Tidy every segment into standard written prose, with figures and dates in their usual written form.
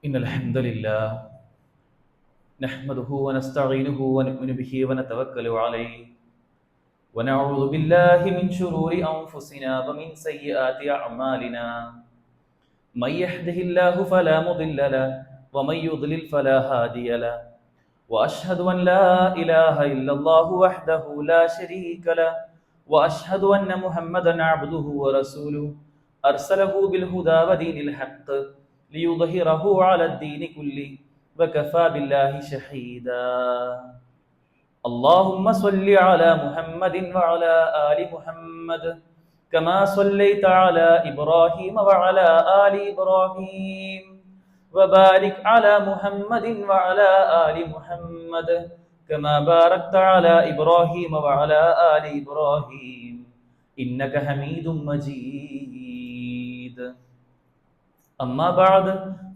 إن الحمد لله نحمده ونستعينه ونؤمن به ونتوكل عليه ونعوذ بالله من شرور أنفسنا ومن سيئات أعمالنا من يهده الله فلا مضل له ومن يضلل فلا هادي له وأشهد أن لا إله إلا الله وحده لا شريك له وأشهد أن محمدا عبده ورسوله أرسله بالهدى ودين الحق ليظهره على الدين كله وكفى بالله شهيدا. اللهم صل على محمد وعلى آل محمد كما صليت على إبراهيم وعلى آل إبراهيم وبارك على محمد وعلى آل محمد كما باركت على إبراهيم وعلى آل إبراهيم إنك حميد مجيد. أما بعد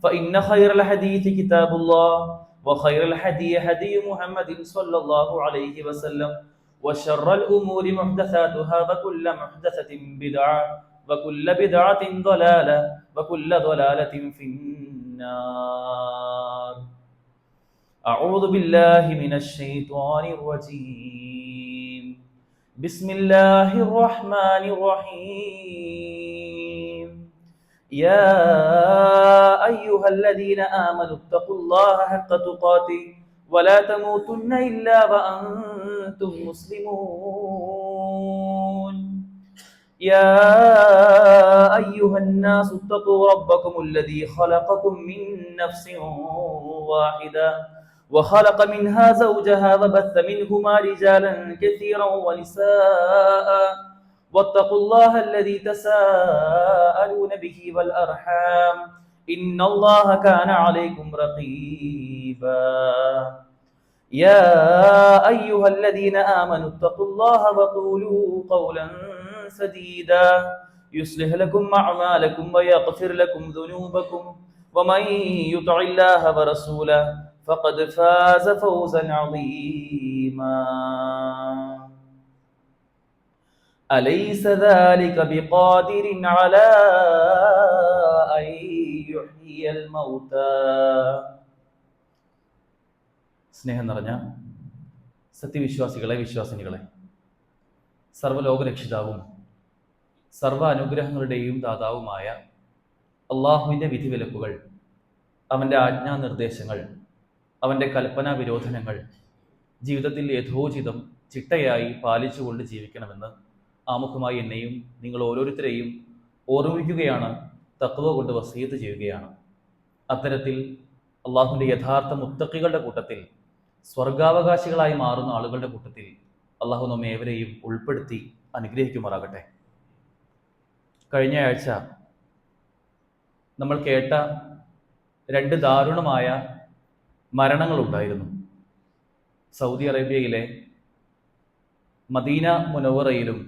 فإن خير الحديث كتاب الله وخير الهدي هدي محمد صلى الله عليه وسلم وشر الأمور محدثاتها وكل محدثة بدعة وكل بدعة ضلالة وكل ضلالة في النار. أعوذ بالله من الشيطان الرجيم. بسم الله الرحمن الرحيم. يا أيها الذين آمنوا اتقوا الله حق تقاته ولا تموتن إلا وأنتم مسلمون. يا أيها الناس اتقوا ربكم الذي خلقكم من نفس واحدة وخلق منها زوجها وبث منهما رجالا كثيرا ونساء واتقوا الله الذي تساءلون به والأرحام إن الله كان عليكم رقيبا. يا أيها الذين آمنوا اتقوا الله وقولوا قولا سديدا يصلح لكم أعمالكم ويغفر لكم ذنوبكم ومن يطع الله ورسوله فقد فاز فوزا عظيما. أليس ذلك بقادر على أن يحيي الموتى. സ്നേഹം നിറഞ്ഞ സത്യവിശ്വാസികളെ, വിശ്വാസിനികളെ, സർവ്വലോകരക്ഷിതാവും സർവ്വ അനുഗ്രഹങ്ങളുടെയും ദാതാവുമായ അള്ളാഹുവിൻ്റെ വിധിവിലക്കുകൾ, അവൻ്റെ ആജ്ഞാനിർദ്ദേശങ്ങൾ, അവൻ്റെ കൽപ്പനാ വിരോധനങ്ങൾ ജീവിതത്തിൽ യഥോചിതം ചിട്ടയായി പാലിച്ചുകൊണ്ട് ജീവിക്കണമെന്ന് ആമുഖമായി എന്നെയും നിങ്ങൾ ഓരോരുത്തരെയും ഓർമ്മിപ്പിക്കുകയാണ്, തഖ്വ കൊണ്ട് വസിയത്ത് ചെയ്യുകയാണ്. അത്തരത്തിൽ അള്ളാഹുവിൻ്റെ യഥാർത്ഥ മുത്തഖികളുടെ കൂട്ടത്തിൽ, സ്വർഗാവകാശികളായി മാറുന്ന ആളുകളുടെ കൂട്ടത്തിൽ അള്ളാഹു നമ്മെ ഏവരെയും ഉൾപ്പെടുത്തി അനുഗ്രഹിക്കുമാറാകട്ടെ. കഴിഞ്ഞ ആഴ്ച നമ്മൾ കേട്ട രണ്ട് ദാരുണമായ മരണങ്ങളുണ്ടായിരുന്നു. സൗദി അറേബ്യയിലെ മദീന മുനവ്വറയിലും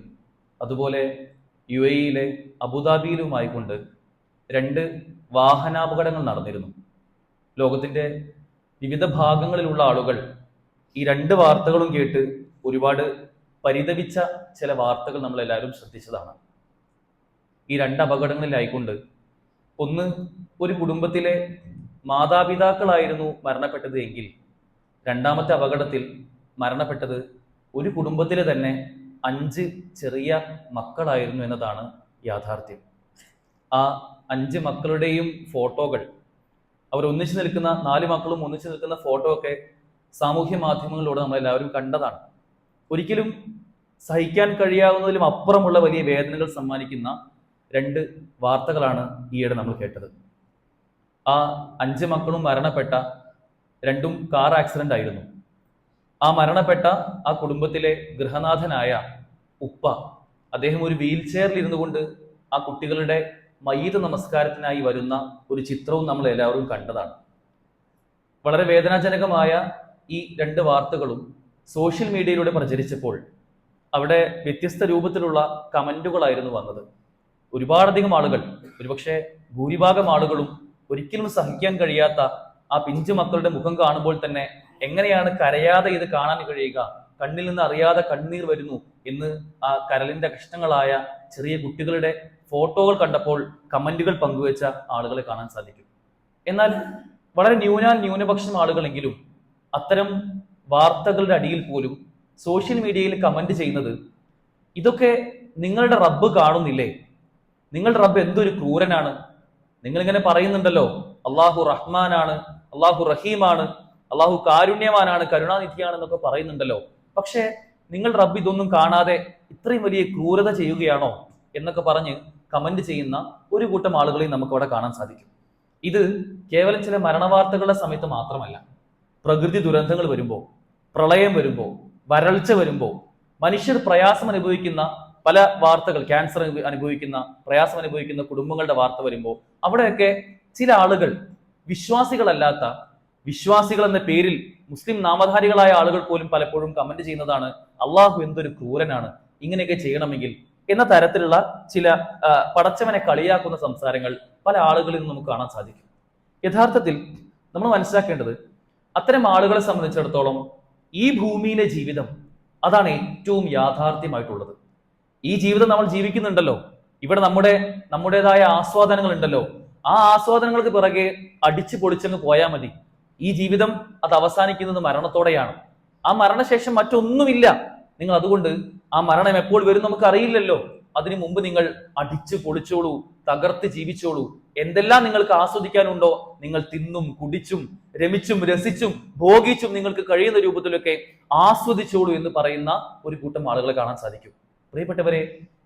അതുപോലെ UAE അബുദാബിയിലുമായിക്കൊണ്ട് രണ്ട് വാഹനാപകടങ്ങൾ നടന്നിരുന്നു. ലോകത്തിൻ്റെ വിവിധ ഭാഗങ്ങളിലുള്ള ആളുകൾ ഈ രണ്ട് വാർത്തകളും കേട്ട് ഒരുപാട് പരിതപിച്ച ചില വാർത്തകൾ നമ്മളെല്ലാവരും ശ്രദ്ധിച്ചതാണ്. ഈ രണ്ട് അപകടങ്ങളിലായിക്കൊണ്ട് ഒന്ന്, ഒരു കുടുംബത്തിലെ മാതാപിതാക്കളായിരുന്നു മരണപ്പെട്ടത് എങ്കിൽ രണ്ടാമത്തെ അപകടത്തിൽ മരണപ്പെട്ടത് ഒരു കുടുംബത്തിലെ തന്നെ 5 ചെറിയ മക്കളായിരുന്നു എന്നതാണ് യാഥാർത്ഥ്യം. ആ 5 മക്കളുടെയും ഫോട്ടോകൾ, അവർ ഒന്നിച്ചു നിൽക്കുന്ന 4 മക്കളും ഒന്നിച്ചു നിൽക്കുന്ന ഫോട്ടോ ഒക്കെ സാമൂഹ്യ മാധ്യമങ്ങളിലൂടെ നമ്മളെല്ലാവരും കണ്ടതാണ്. ഒരിക്കലും സഹിക്കാൻ കഴിയാവുന്നതിലും അപ്പുറമുള്ള വലിയ വേദനകൾ സമ്മാനിക്കുന്ന രണ്ട് വാർത്തകളാണ് ഈയിടെ നമ്മൾ കേട്ടത്. ആ 5 മക്കളും മരണപ്പെട്ട രണ്ടും കാർ ആക്സിഡന്റ് ആയിരുന്നു. ആ മരണപ്പെട്ട ആ കുടുംബത്തിലെ ഗൃഹനാഥനായ ഉപ്പ, അദ്ദേഹം ഒരു വീൽ ചെയറിൽ ഇരുന്നു കൊണ്ട് ആ കുട്ടികളുടെ മയ്യിത്ത് നമസ്കാരത്തിനായി വരുന്ന ഒരു ചിത്രവും നമ്മൾ എല്ലാവരും കണ്ടതാണ്. വളരെ വേദനാജനകമായ ഈ രണ്ട് വാർത്തകളും സോഷ്യൽ മീഡിയയിലൂടെ പ്രചരിച്ചപ്പോൾ അവിടെ വ്യത്യസ്ത രൂപത്തിലുള്ള കമന്റുകളായിരുന്നു വന്നത്. ഒരുപാടധികം ആളുകൾ, ഒരുപക്ഷെ ഭൂരിഭാഗം ആളുകളും ഒരിക്കലും സഹിക്കാൻ കഴിയാത്ത ആ പിഞ്ചു മക്കളുടെ മുഖം കാണുമ്പോൾ തന്നെ എങ്ങനെയാണ് കരയാതെ ഇത് കാണാൻ കഴിയുക, കണ്ണിൽ നിന്ന് അറിയാതെ കണ്ണീർ വരുന്നു എന്ന് ആ കരളിന്റെ കഷ്ണങ്ങളായ ചെറിയ കുട്ടികളുടെ ഫോട്ടോകൾ കണ്ടപ്പോൾ കമന്റുകൾ പങ്കുവെച്ച ആളുകളെ കാണാൻ സാധിക്കും. എന്നാൽ വളരെ ന്യൂനപക്ഷം ആളുകളെങ്കിലും അത്തരം വാർത്തകളുടെ അടിയിൽ പോലും സോഷ്യൽ മീഡിയയിൽ കമന്റ് ചെയ്യുന്നത്, ഇതൊക്കെ നിങ്ങളുടെ റബ്ബ് കാണുന്നില്ലേ? നിങ്ങളുടെ റബ്ബ് എന്തൊരു ക്രൂരനാണ്. നിങ്ങളിങ്ങനെ പറയുന്നുണ്ടല്ലോ, അള്ളാഹു റഹ്മാനാണ്, അള്ളാഹു റഹീമാണ്, അള്ളാഹു കാരുണ്യവാനാണ്, കരുണാനിധിയാണ് എന്നൊക്കെ പറയുന്നുണ്ടല്ലോ. പക്ഷേ നിങ്ങൾ റബ്ബ് ഇതൊന്നും കാണാതെ ഇത്രയും വലിയ ക്രൂരത ചെയ്യുകയാണോ എന്നൊക്കെ പറഞ്ഞ് കമന്റ് ചെയ്യുന്ന ഒരു കൂട്ടം ആളുകളെയും നമുക്ക് അവിടെ കാണാൻ സാധിക്കും. ഇത് കേവലം ചില മരണവാർത്തകളുടെ സമയത്ത് മാത്രമല്ല, പ്രകൃതി ദുരന്തങ്ങൾ വരുമ്പോൾ, പ്രളയം വരുമ്പോൾ, വരൾച്ച വരുമ്പോൾ, മനുഷ്യർ പ്രയാസം അനുഭവിക്കുന്ന പല വാർത്തകൾ, ക്യാൻസർ അനുഭവിക്കുന്ന, പ്രയാസം അനുഭവിക്കുന്ന കുടുംബങ്ങളുടെ വാർത്ത വരുമ്പോൾ അവിടെയൊക്കെ ചില ആളുകൾ, വിശ്വാസികളല്ലാത്ത, വിശ്വാസികൾ എന്ന പേരിൽ മുസ്ലിം നാമധാരികളായ ആളുകൾ പോലും പലപ്പോഴും കമന്റ് ചെയ്യുന്നതാണ്, അള്ളാഹു എന്തൊരു ക്രൂരനാണ്, ഇങ്ങനെയൊക്കെ ചെയ്യണമെങ്കിൽ എന്ന തരത്തിലുള്ള ചില പടച്ചവനെ കളിയാക്കുന്ന സംസാരങ്ങൾ പല ആളുകളിൽ നിന്ന് നമുക്ക് കാണാൻ സാധിക്കും. യഥാർത്ഥത്തിൽ നമ്മൾ മനസ്സിലാക്കേണ്ടത്, അത്തരം ആളുകളെ സംബന്ധിച്ചിടത്തോളം ഈ ഭൂമിയിലെ ജീവിതം അതാണ് ഏറ്റവും യാഥാർത്ഥ്യമായിട്ടുള്ളത്. ഈ ജീവിതം നമ്മൾ ജീവിക്കുന്നുണ്ടല്ലോ, ഇവിടെ നമ്മുടേതായ ആസ്വാദനങ്ങൾ ഉണ്ടല്ലോ. ആ ആസ്വാദനങ്ങൾക്ക് പിറകെ അടിച്ചു പൊളിച്ചങ്ങ് പോയാൽ മതി. ഈ ജീവിതം അത് അവസാനിക്കുന്നത് മരണത്തോടെയാണ്. ആ മരണശേഷം മറ്റൊന്നുമില്ല. നിങ്ങൾ അതുകൊണ്ട് ആ മരണം എപ്പോൾ വരും നമുക്ക് അറിയില്ലല്ലോ. അതിനു മുമ്പ് നിങ്ങൾ അടിച്ചു പൊളിച്ചോളൂ, തകർത്ത് ജീവിച്ചോളൂ. എന്തെല്ലാം നിങ്ങൾക്ക് ആസ്വദിക്കാനുണ്ടോ നിങ്ങൾ തിന്നും കുടിച്ചും രമിച്ചും രസിച്ചും ഭോഗിച്ചും നിങ്ങൾക്ക് കഴിയുന്ന രൂപത്തിലൊക്കെ ആസ്വദിച്ചോളൂ എന്ന് പറയുന്ന ഒരു കൂട്ടം ആളുകളെ കാണാൻ സാധിക്കും. പ്രിയപ്പെട്ടവരെ,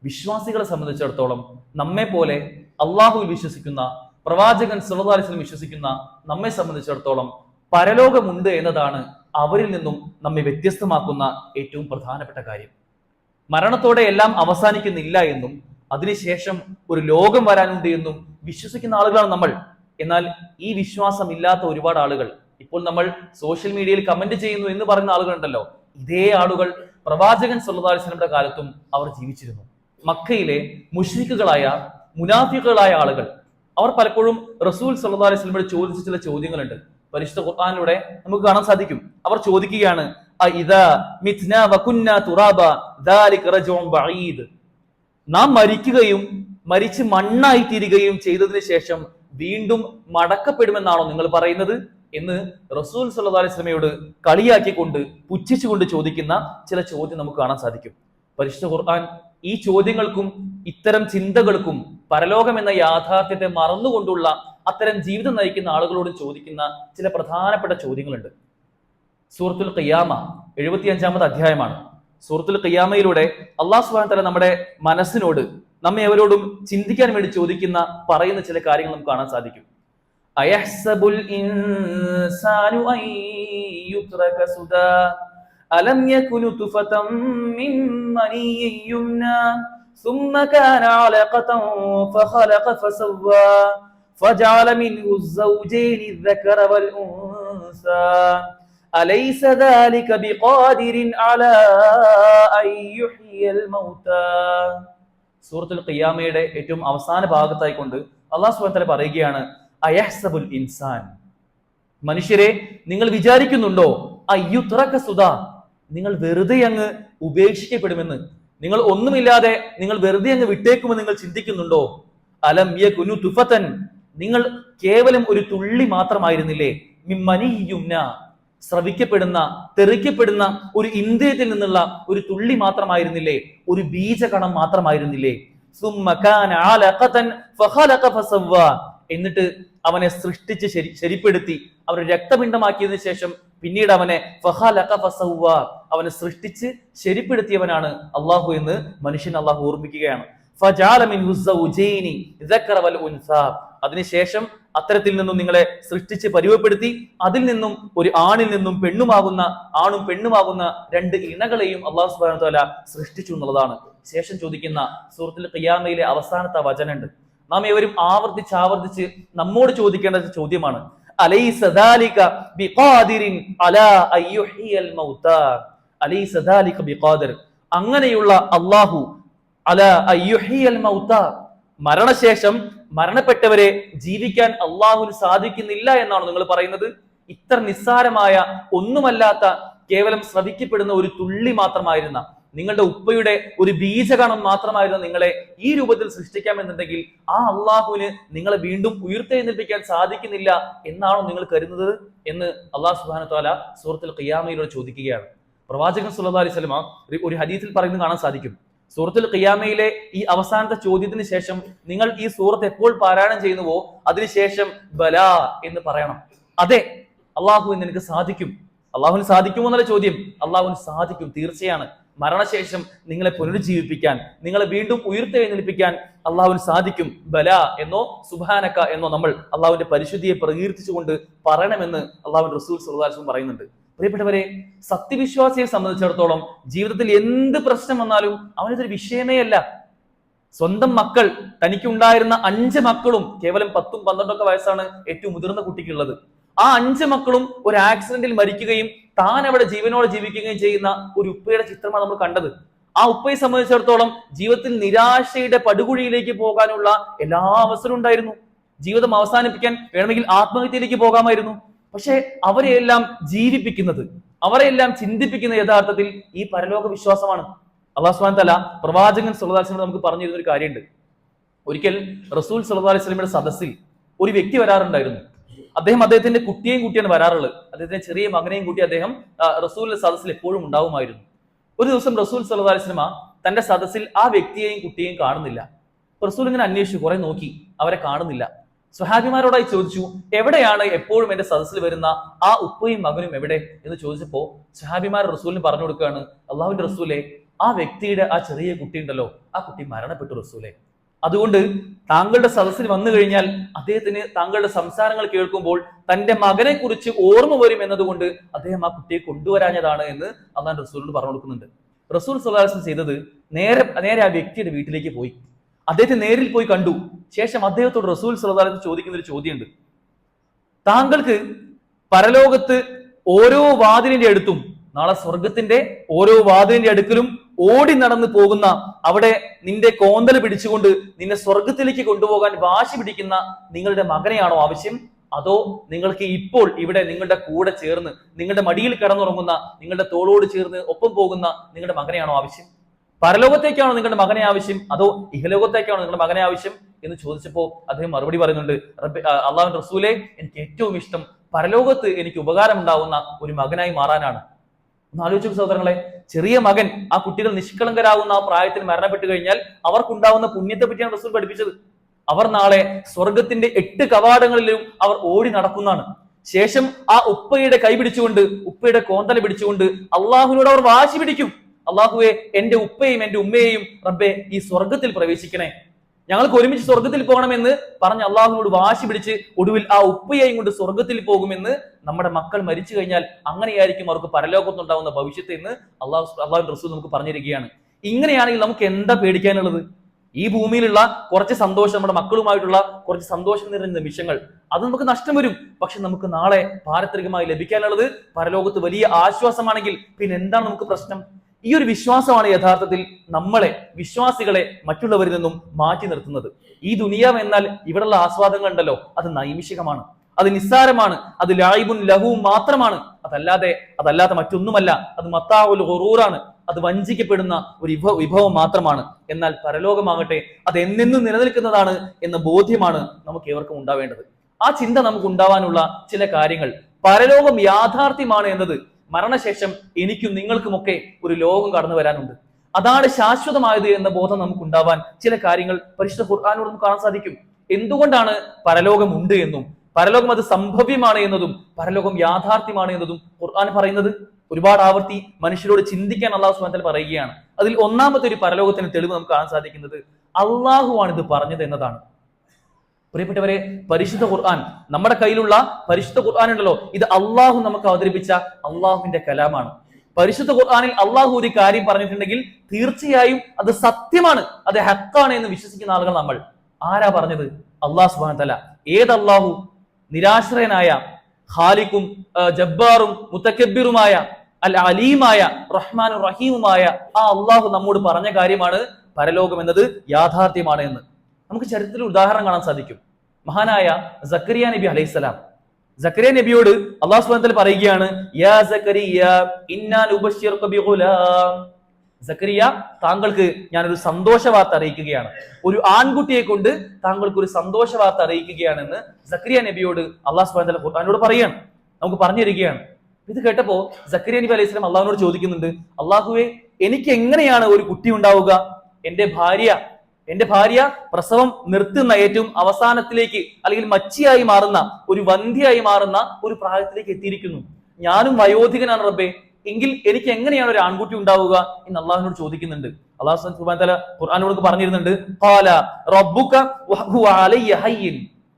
വിശ്വാസികളെ സംബന്ധിച്ചിടത്തോളം നമ്മെ പോലെ അള്ളാഹുവിൽ വിശ്വസിക്കുന്ന, പ്രവാചകൻ സല്ലല്ലാഹു അലൈഹി വസല്ലം വിശ്വസിക്കുന്ന നമ്മെ സംബന്ധിച്ചിടത്തോളം പരലോകമുണ്ട് എന്നതാണ് അവരിൽ നിന്നും നമ്മെ വ്യത്യസ്തമാക്കുന്ന ഏറ്റവും പ്രധാനപ്പെട്ട കാര്യം. മരണത്തോടെ എല്ലാം അവസാനിക്കുന്നില്ല എന്നും അതിനുശേഷം ഒരു ലോകം വരാനുണ്ട് എന്നും വിശ്വസിക്കുന്ന ആളുകളാണ് നമ്മൾ. എന്നാൽ ഈ വിശ്വാസം ഇല്ലാത്ത ഒരുപാട് ആളുകൾ, ഇപ്പോൾ നമ്മൾ സോഷ്യൽ മീഡിയയിൽ കമന്റ് ചെയ്യുന്നു എന്ന് പറയുന്ന ആളുകളുണ്ടല്ലോ, ഇതേ ആളുകൾ പ്രവാചകൻ സല്ലല്ലാഹു അലൈഹി വസല്ലമയുടെ കാലത്തും അവർ ജീവിച്ചിരുന്നു. മക്കയിലെ മുശ്രിക്കുകളായ, മുനാഫിക്കുകളായ ആളുകൾ, അവർ പലപ്പോഴും റസൂൽ സല്ലല്ലാഹു അലൈഹി വസല്ലമയോട് ചോദിച്ച ചില ചോദ്യങ്ങളുണ്ട്. പരിശുദ്ധ ഖുർആനിലൂടെ നമുക്ക് കാണാൻ സാധിക്കും. അവർ ചോദിക്കുകയാണ്, നാം മരിക്കുകയും മരിച്ച് മണ്ണായി തീരുകയും ചെയ്തതിനു ശേഷം വീണ്ടും മടക്കപ്പെടുമെന്നാണോ നിങ്ങൾ പറയുന്നത് എന്ന് റസൂൽ സല്ലല്ലാഹു അലൈഹി വസല്ലമയോട് കളിയാക്കിക്കൊണ്ട്, പുച്ഛിച്ചുകൊണ്ട് ചോദിക്കുന്ന ചില ചോദ്യം നമുക്ക് കാണാൻ സാധിക്കും. പരിശുദ്ധ ഖുർആൻ ഈ ചോദ്യങ്ങൾക്കും ഇത്തരം ചിന്തകൾക്കും പരലോകം എന്ന യാഥാർത്ഥ്യത്തെ മറന്നുകൊണ്ടുള്ള അത്തരം ജീവിതം നയിക്കുന്ന ആളുകളോട് ചോദിക്കുന്ന ചില പ്രധാനപ്പെട്ട ചോദ്യങ്ങളുണ്ട്. സൂറത്തുൽ ഖിയാമ 75-ാമത്തെ അധ്യായമാണ്. സൂറത്തുൽ ഖിയാമയിലൂടെ അല്ലാഹു സുബ്ഹാനഹു വ തആല നമ്മുടെ മനസ്സിനോട്, നമ്മെ അവരോടും ചിന്തിക്കാൻ വേണ്ടി പറയുന്ന ചില കാര്യങ്ങൾ നമുക്ക് കാണാൻ സാധിക്കും. അയഹ്സബുൽ ഇൻസാനു അൻ യുത്രക സുദാ അലം യകുനു തുഫതം മിൻ മനിയ്യിൻ യുംനാ ثم كان علقة فخلق فسوى فجعل منه الزوجين الذكر والأنثى أليس ذلك بقادر على أن يحيي الموتى. സൂറത്തുൽ ഖിയാമയുടെ ഏറ്റവും അവസാന ഭാഗത്തായിക്കൊണ്ട് അല്ലാഹു സുബ്ഹാനഹു വ തആല പറയുകയാണ്, അയഹ്സബുൽ ഇൻസാൻ, മനുഷ്യരെ നിങ്ങൾ വിചാരിക്കുന്നുണ്ടോ, അയ്യുത്രക സുദാ, നിങ്ങൾ വെറുതെ അങ്ങ് ഉപേക്ഷിക്കപ്പെടുമെന്ന്, നിങ്ങൾ ഒന്നുമില്ലാതെ നിങ്ങൾ വെറുതെ അങ്ങ് വിട്ടേക്കുമെന്ന് നിങ്ങൾ ചിന്തിക്കുന്നുണ്ടോ? അലം യകുനു തുഫതൻ, നിങ്ങൾ കേവലം ഒരു തുള്ളി മാത്രമായിരുന്നില്ലേ, മിമ്മനിയുംന, സ്രവിക്കപ്പെടുന്ന, തെറിക്കപ്പെടുന്ന ഒരു ഇന്ദ്രിയത്തിൽ നിന്നുള്ള ഒരു തുള്ളി മാത്രമായിരുന്നില്ലേ, ഒരു ബീജകണം മാത്രമായിരുന്നില്ലേ. സുമ്മ കാന അലഖതൻ ഫഖലഖ ഫസവ്വ, എന്നിട്ട് അവനെ സൃഷ്ടിച്ച് ശരിപ്പെടുത്തി അവനെ രക്തപിണ്ഡമാക്കിയതിനു ശേഷം പിന്നീട് അവനെ ഫഖലഖ ഫസവ്വ, അവനെ സൃഷ്ടിച്ച് ശരിപ്പെടുത്തിയവനാണ് അള്ളാഹു എന്ന് മനുഷ്യൻ അള്ളാഹു ഓർമ്മിക്കുകയാണ്. ഫജഅല മിൻഹു സൗജൈനി ദക്കറ വൽ ഉൻസ, അതിനുശേഷം അത്തരത്തിൽ നിന്നും നിങ്ങളെ സൃഷ്ടിച്ച് പരിവപ്പെടുത്തി അതിൽ നിന്നും ഒരു ആണിൽ നിന്നും ആണും പെണ്ണുമാകുന്ന രണ്ട് ഇണകളെയും അല്ലാഹു സുബ്ഹാനഹു വ തആല സൃഷ്ടിച്ചു എന്നുള്ളതാണ്. ശേഷം ചോദിക്കുന്ന സൂറത്തുൽ ഖിയാമയിലെ അവസാനത്തെ വചനമുണ്ട്. നാം ഏവരും ആവർത്തിച്ച് നമ്മോട് ചോദിക്കേണ്ട ചോദ്യമാണ്, അലൈസ ദാലിക ബിഖാദിരിൻ അലാ അയ്യുഹിയൽ മൗതാ, അലൈസ ദാലിക ബിഖാദിർ, അങ്ങനെയുള്ള അല്ലാഹു അലാ അയ്യുഹിയൽ മൗതാ, മരണശേഷം മരണപ്പെട്ടവരെ ജീവിക്കാൻ അള്ളാഹുവിന് സാധിക്കുന്നില്ല എന്നാണ് നിങ്ങൾ പറയുന്നത്? ഇത്ര നിസ്സാരമായ, ഒന്നുമല്ലാത്ത, കേവലം ശ്രവിക്കപ്പെടുന്ന ഒരു തുള്ളി മാത്രമായിരുന്ന, നിങ്ങളുടെ ഉപ്പയുടെ ഒരു ബീജകണം മാത്രമായിരുന്നു നിങ്ങളെ ഈ രൂപത്തിൽ സൃഷ്ടിക്കാമെന്നുണ്ടെങ്കിൽ ആ അള്ളാഹുവിന് നിങ്ങളെ വീണ്ടും ഉയർത്തെഴുന്നേൽപ്പിക്കാൻ സാധിക്കുന്നില്ല എന്നാണോ നിങ്ങൾ കരുതുന്നത് എന്ന് അള്ളാഹു സുബ്ഹാനഹു വ തആല സൂറത്തുൽ ഖിയാമയിലൂടെ ചോദിക്കുകയാണ്. പ്രവാചകൻ സല്ലല്ലാഹു അലൈഹി വസല്ലമ ഒരു ഹദീസിൽ പറയുന്നത് കാണാൻ സാധിക്കും. സൂറത്തുൽ ഖിയാമയിലെ ഈ അവസാനത്തെ ചോദ്യത്തിന് ശേഷം നിങ്ങൾ ഈ സൂറത്ത് എപ്പോൾ പാരായണം ചെയ്യുന്നുവോ അതിനുശേഷം ബലാ എന്ന് പറയണം. അതെ, അള്ളാഹുവിന് നിനക്ക് സാധിക്കും. അള്ളാഹുവിന് സാധിക്കുമോ എന്നുള്ള ചോദ്യം, അള്ളാഹുവിന് സാധിക്കും, തീർച്ചയാണ്. മരണശേഷം നിങ്ങളെ പുനരുജ്ജീവിപ്പിക്കാൻ, നിങ്ങളെ വീണ്ടും ഉയർത്തെഴുന്നേൽപ്പിക്കാൻ അള്ളാഹുവിന് സാധിക്കും. ബല എന്നോ സുബ്ഹാനക എന്നോ നമ്മൾ അള്ളാഹുവിന്റെ പരിശുദ്ധിയെ പ്രകീർത്തിച്ചുകൊണ്ട് പറയണമെന്ന് അള്ളാഹുവിന്റെ റസൂൽ സല്ലല്ലാഹു അലൈഹി വസല്ലം പറയുന്നുണ്ട്. പ്രിയപ്പെട്ടവരെ, സത്യവിശ്വാസിയെ സംബന്ധിച്ചിടത്തോളം ജീവിതത്തിൽ എന്ത് പ്രശ്നം വന്നാലും അവനിതൊരു വിഷയമേ അല്ല. സ്വന്തം മക്കൾ, തനിക്കുണ്ടായിരുന്ന 5 മക്കളും കേവലം 10ഉം 12ഒക്കെ വയസ്സാണ് ഏറ്റവും മുതിർന്ന കുട്ടിക്കുള്ളത്. ആ 5 മക്കളും ഒരു ആക്സിഡന്റിൽ മരിക്കുകയും താൻ അവിടെ ജീവനോടെ ജീവിക്കുകയും ചെയ്യുന്ന ഒരു ഉപ്പയുടെ ചിത്രമാണ് നമ്മൾ കണ്ടത്. ആ ഉപ്പയെ സംബന്ധിച്ചിടത്തോളം ജീവിതത്തിൽ നിരാശയുടെ പടുകുഴിയിലേക്ക് പോകാനുള്ള എല്ലാ അവസരവും ഉണ്ടായിരുന്നു. ജീവിതം അവസാനിപ്പിക്കാൻ വേണമെങ്കിൽ ആത്മഹത്യയിലേക്ക് പോകാമായിരുന്നു. പക്ഷെ അവരെയെല്ലാം ജീവിപ്പിക്കുന്നത്, അവരെല്ലാം ചിന്തിപ്പിക്കുന്ന യഥാർത്ഥത്തിൽ ഈ പരലോക വിശ്വാസമാണ്. അല്ലാഹു സുബ്ഹാനഹു വ തആല പ്രവാചകൻ സല്ലല്ലാഹു അലൈഹി വസല്ലം നമുക്ക് പറഞ്ഞു തരുന്ന ഒരു കാര്യമുണ്ട്. ഒരിക്കൽ റസൂൽ സല്ലല്ലാഹു അലൈഹി വസല്ലമയുടെ സദസ്സിൽ ഒരു വ്യക്തി വരാറുണ്ടായിരുന്നു. അദ്ദേഹത്തിന്റെ കുട്ടിയെയും കൂട്ടിയാണ് വരാറുള്ളത്. അദ്ദേഹത്തിന്റെ ചെറിയ മകനെയും കൂട്ടി അദ്ദേഹം റസൂലിന്റെ സദസ്സിൽ എപ്പോഴും ഉണ്ടാവുമായിരുന്നു. ഒരു ദിവസം റസൂൽ സല്ലല്ലാഹു അലൈഹി വസല്ലമ തന്റെ സദസ്സിൽ ആ വ്യക്തിയെയും കുട്ടിയെയും കാണുന്നില്ല. റസൂൽ ഇങ്ങനെ അന്വേഷിച്ചു, കുറെ നോക്കി, അവരെ കാണുന്നില്ല. സ്വഹാബിമാരോടായി ചോദിച്ചു, എവിടെയാണ് എപ്പോഴും എന്റെ സദസ്സിൽ വരുന്ന ആ ഉപ്പയും മകനും എവിടെ എന്ന് ചോദിച്ചപ്പോ സ്വഹാബിമാർ റസൂലിന് പറഞ്ഞു കൊടുക്കുകയാണ്, അള്ളാഹുവിന്റെ റസൂലെ, ആ വ്യക്തിയുടെ ആ ചെറിയ കുട്ടി ഉണ്ടല്ലോ, ആ കുട്ടി മരണപ്പെട്ടു റസൂലെ. അതുകൊണ്ട് താങ്കളുടെ സദസ്സിൽ വന്നു കഴിഞ്ഞാൽ അദ്ദേഹത്തിന് താങ്കളുടെ സംസാരങ്ങൾ കേൾക്കുമ്പോൾ തന്റെ മകനെ കുറിച്ച് ഓർമ്മ വരും എന്നതുകൊണ്ട് അദ്ദേഹം ആ കുട്ടിയെ കൊണ്ടുവരാഞ്ഞതാണ് എന്ന് അള്ളാഹുവിന്റെ റസൂലിനോട് പറഞ്ഞു കൊടുക്കുന്നുണ്ട്. റസൂൽ സല്ലല്ലാഹു അലൈഹി വസല്ലം ചെയ്തത് നേരെ ആ വ്യക്തിയുടെ വീട്ടിലേക്ക് പോയി, അദ്ദേഹത്തെ നേരിൽ പോയി കണ്ടു. ശേഷം അദ്ദേഹത്തോട് റസൂൽ സല്ലല്ലാഹു അലൈഹി വസല്ലം ചോദിക്കുന്ന ഒരു ചോദ്യമുണ്ട്. താങ്കൾക്ക് പരലോകത്ത് ഓരോ വാതിലിന്റെ അടുത്തും, നാളെ സ്വർഗത്തിന്റെ ഓരോ വാതിലിന്റെ അടുക്കലും ഓടി നടന്നു പോകുന്ന, അവിടെ നിന്റെ കോന്തൽ പിടിച്ചുകൊണ്ട് നിന്നെ സ്വർഗത്തിലേക്ക് കൊണ്ടുപോകാൻ വാശി പിടിക്കുന്ന നിങ്ങളുടെ മകനെയാണോ ആവശ്യം? അതോ നിങ്ങൾക്ക് ഇപ്പോൾ ഇവിടെ നിങ്ങളുടെ കൂടെ ചേർന്ന് നിങ്ങളുടെ മടിയിൽ കിടന്നുറങ്ങുന്ന, നിങ്ങളുടെ തോളോട് ചേർന്ന് ഒപ്പം പോകുന്ന നിങ്ങളുടെ മകനെയാണോ ആവശ്യം? പരലോകത്തേക്കാണോ നിങ്ങളുടെ മകനെ ആവശ്യം, അതോ ഇഹലോകത്തേക്കാണോ നിങ്ങളുടെ മകനെ ആവശ്യം എന്ന് ചോദിച്ചപ്പോൾ അദ്ദേഹം മറുപടി പറയുന്നുണ്ട്, അള്ളാഹുവിന്റെ റസൂലെ, എനിക്ക് ഏറ്റവും ഇഷ്ടം പരലോകത്ത് എനിക്ക് ഉപകാരം ഉണ്ടാവുന്ന ഒരു മകനായി മാറാനാണ്. ഒന്ന് ആലോചിച്ചു സഹോദരങ്ങളെ, ചെറിയ മകൻ, ആ കുട്ടികൾ നിഷ്കളങ്കരാകുന്ന ആ പ്രായത്തിൽ മരണപ്പെട്ടു കഴിഞ്ഞാൽ അവർക്കുണ്ടാവുന്ന പുണ്യത്തെ പറ്റിയാണ് റസൂൽ പഠിപ്പിച്ചത്. അവർ നാളെ സ്വർഗത്തിന്റെ 8 കവാടങ്ങളിലും അവർ ഓടി നടക്കുന്നതാണ്. ശേഷം ആ ഉപ്പയുടെ കൈ പിടിച്ചുകൊണ്ട്, ഉപ്പയുടെ കോന്തല പിടിച്ചുകൊണ്ട് അള്ളാഹുവിനോട് അവർ വാശി പിടിക്കും, അള്ളാഹുവെ, എന്റെ ഉപ്പയും എന്റെ ഉമ്മയെയും റബ്ബെ ഈ സ്വർഗത്തിൽ പ്രവേശിക്കണേ, ഞങ്ങൾക്ക് ഒരുമിച്ച് സ്വർഗത്തിൽ പോകണമെന്ന് പറഞ്ഞ് അള്ളാഹുവിനോട് വാശി പിടിച്ച് ഒടുവിൽ ആ ഉപ്പയെയും കൊണ്ട് സ്വർഗത്തിൽ പോകുമെന്ന് നമ്മുടെ മക്കൾ മരിച്ചു കഴിഞ്ഞാൽ അങ്ങനെയായിരിക്കും അവർക്ക് പരലോകത്തുണ്ടാവുന്ന ഭവിഷ്യത്ത് എന്ന് അള്ളാഹുവിന്റെ റസൂൽ നമുക്ക് പറഞ്ഞിരിക്കുകയാണ്. ഇങ്ങനെയാണെങ്കിൽ നമുക്ക് എന്താ പേടിക്കാനുള്ളത്? ഈ ഭൂമിയിലുള്ള കുറച്ച് സന്തോഷം, നമ്മുടെ മക്കളുമായിട്ടുള്ള കുറച്ച് സന്തോഷം നിറഞ്ഞ നിമിഷങ്ങൾ, അത് നമുക്ക് നഷ്ടം വരും. പക്ഷെ നമുക്ക് നാളെ പാരത്രികമായി ലഭിക്കാനുള്ളത് പരലോകത്ത് വലിയ ആശ്വാസമാണെങ്കിൽ പിന്നെ എന്താണ് നമുക്ക് പ്രശ്നം? ഈ ഒരു വിശ്വാസമാണ് യഥാർത്ഥത്തിൽ നമ്മളെ, വിശ്വാസികളെ മറ്റുള്ളവരിൽ നിന്നും മാറ്റി നിർത്തുന്നത്. ഈ ദുനിയാവ് എന്നാൽ ഇവിടെയുള്ള ആസ്വാദങ്ങൾ ഉണ്ടല്ലോ, അത് നൈമിഷികമാണ്, അത് നിസ്സാരമാണ്, അത് ലായിബുൻ ലഹുവും മാത്രമാണ്, അതല്ലാതെ മറ്റൊന്നുമല്ല. അത് മത്താഉൽ ഖുറൂറാണ്, അത് വഞ്ചിക്കപ്പെടുന്ന ഒരു വിഭവം മാത്രമാണ്. എന്നാൽ പരലോകമാകട്ടെ അത് എന്നെന്നും നിലനിൽക്കുന്നതാണ് എന്ന ബോധ്യമാണ് നമുക്ക് ഏവർക്കും ഉണ്ടാവേണ്ടത്. ആ ചിന്ത നമുക്ക് ഉണ്ടാവാനുള്ള ചില കാര്യങ്ങൾ, പരലോകം യാഥാർത്ഥ്യമാണ് എന്നത്, മരണശേഷം എനിക്കും നിങ്ങൾക്കുമൊക്കെ ഒരു ലോകം കടന്നു വരാനുണ്ട്, അതാണ് ശാശ്വതമായത് എന്ന ബോധം നമുക്ക് ഉണ്ടാവാൻ ചില കാര്യങ്ങൾ പരിശുദ്ധ ഖുർആനിലൂടെ നമുക്ക് കാണാൻ സാധിക്കും. എന്തുകൊണ്ടാണ് പരലോകം ഉണ്ട് എന്നും പരലോകം അത് സംഭവ്യമാണ് എന്നതും പരലോകം യാഥാർത്ഥ്യമാണ് എന്നതും ഖുർആൻ പറയുന്നത് ഒരുപാട് ആവർത്തി മനുഷ്യരോട് ചിന്തിക്കാൻ അല്ലാഹു സുബ്ഹാനഹു വ തആല പറയുകയാണ്. അതിൽ ഒന്നാമത്തെ ഒരു പരലോകത്തിന് തെളിവ് നമുക്ക് കാണാൻ സാധിക്കുന്നത് അള്ളാഹുവാണ് ഇത് പറഞ്ഞത് എന്നതാണ്. പ്രിയപ്പെട്ടവരെ, പരിശുദ്ധ ഖുർആൻ, നമ്മുടെ കയ്യിലുള്ള പരിശുദ്ധ ഖുർആൻ ഉണ്ടല്ലോ, ഇത് അള്ളാഹു നമുക്ക് അവതരിപ്പിച്ച അള്ളാഹുവിന്റെ കലാമാണ്. പരിശുദ്ധ ഖുർആനിൽ അള്ളാഹു ഒരു കാര്യം പറഞ്ഞിട്ടുണ്ടെങ്കിൽ തീർച്ചയായും അത് സത്യമാണ്, അത് ഹക്കാണ് എന്ന് വിശ്വസിക്കുന്ന ആളുകൾ നമ്മൾ. ആരാ പറഞ്ഞത്? അള്ളാഹു സുബ്ഹാനഹു വ തആല. ഏത് അള്ളാഹു? നിരാശ്രയനായ, ഖാലിഖും ജബ്ബാറും മുതകബ്ബിറുമായ, അൽ അലീമായ, റഹ്മാനും റഹീമുമായ ആ അള്ളാഹു നമ്മോട് പറഞ്ഞ കാര്യമാണ് പരലോകം എന്നത് യാഥാർത്ഥ്യമാണ് എന്ന്. നമുക്ക് ചരിത്രത്തിൽ ഉദാഹരണം കാണാൻ സാധിക്കും. മഹാനായ സക്കരിയ നബി അലൈഹിസ്സലാം, സക്കരിയ നബിയോട് അല്ലാഹു സുബ്ഹാനഹു വ തആല പറയുകയാണ്, യാ സക്കരിയ ഇന്നാ നുബശ്ശിറുക ബിഗുലാം, സക്കരിയ, താങ്കൾക്ക് ഞാനൊരു സന്തോഷ വാർത്ത അറിയിക്കുകയാണ്. ഒരു ആൺകുട്ടിയെ കൊണ്ട് താങ്കൾക്ക് ഒരു സന്തോഷ വാർത്ത അറിയിക്കുകയാണെന്ന് സക്കരിയ നബിയോട് അള്ളാഹു സുബ്ഹാനഹു വ തആല ഖുർആനോട് പറയാണ്, നമുക്ക് പറഞ്ഞു തരികയാണ്. ഇത് കേട്ടപ്പോ സക്കരിയ നബി അലൈഹി സ്വലാം അള്ളാഹുവിനോട് ചോദിക്കുന്നുണ്ട്, അള്ളാഹുവെ, എനിക്ക് എങ്ങനെയാണ് ഒരു കുട്ടി ഉണ്ടാവുക? എന്റെ ഭാര്യ പ്രസവം നിർത്തുന്ന ഏറ്റവും അവസാനത്തിലേക്ക്, അല്ലെങ്കിൽ മച്ചിയായി മാറുന്ന, ഒരു വന്ധ്യയായി മാറുന്ന ഒരു പ്രായത്തിലേക്ക് എത്തിയിരിക്കുന്നു. ഞാനും വയോധികനാണ് റബ്ബേ, എങ്കിൽ എനിക്ക് എങ്ങനെയാണ് ഒരു ആൺകുട്ടി ഉണ്ടാവുക എന്ന് അള്ളാഹുവിനോട് ചോദിക്കുന്നുണ്ട്. അള്ളാഹു സുബ്ഹാനഹു വ തആല ഖുർആനോട് പറഞ്ഞിരുന്നുണ്ട്, ഖാല റബ്ബുക വഹുവ അലയ്യ ഹയ്യിൻ.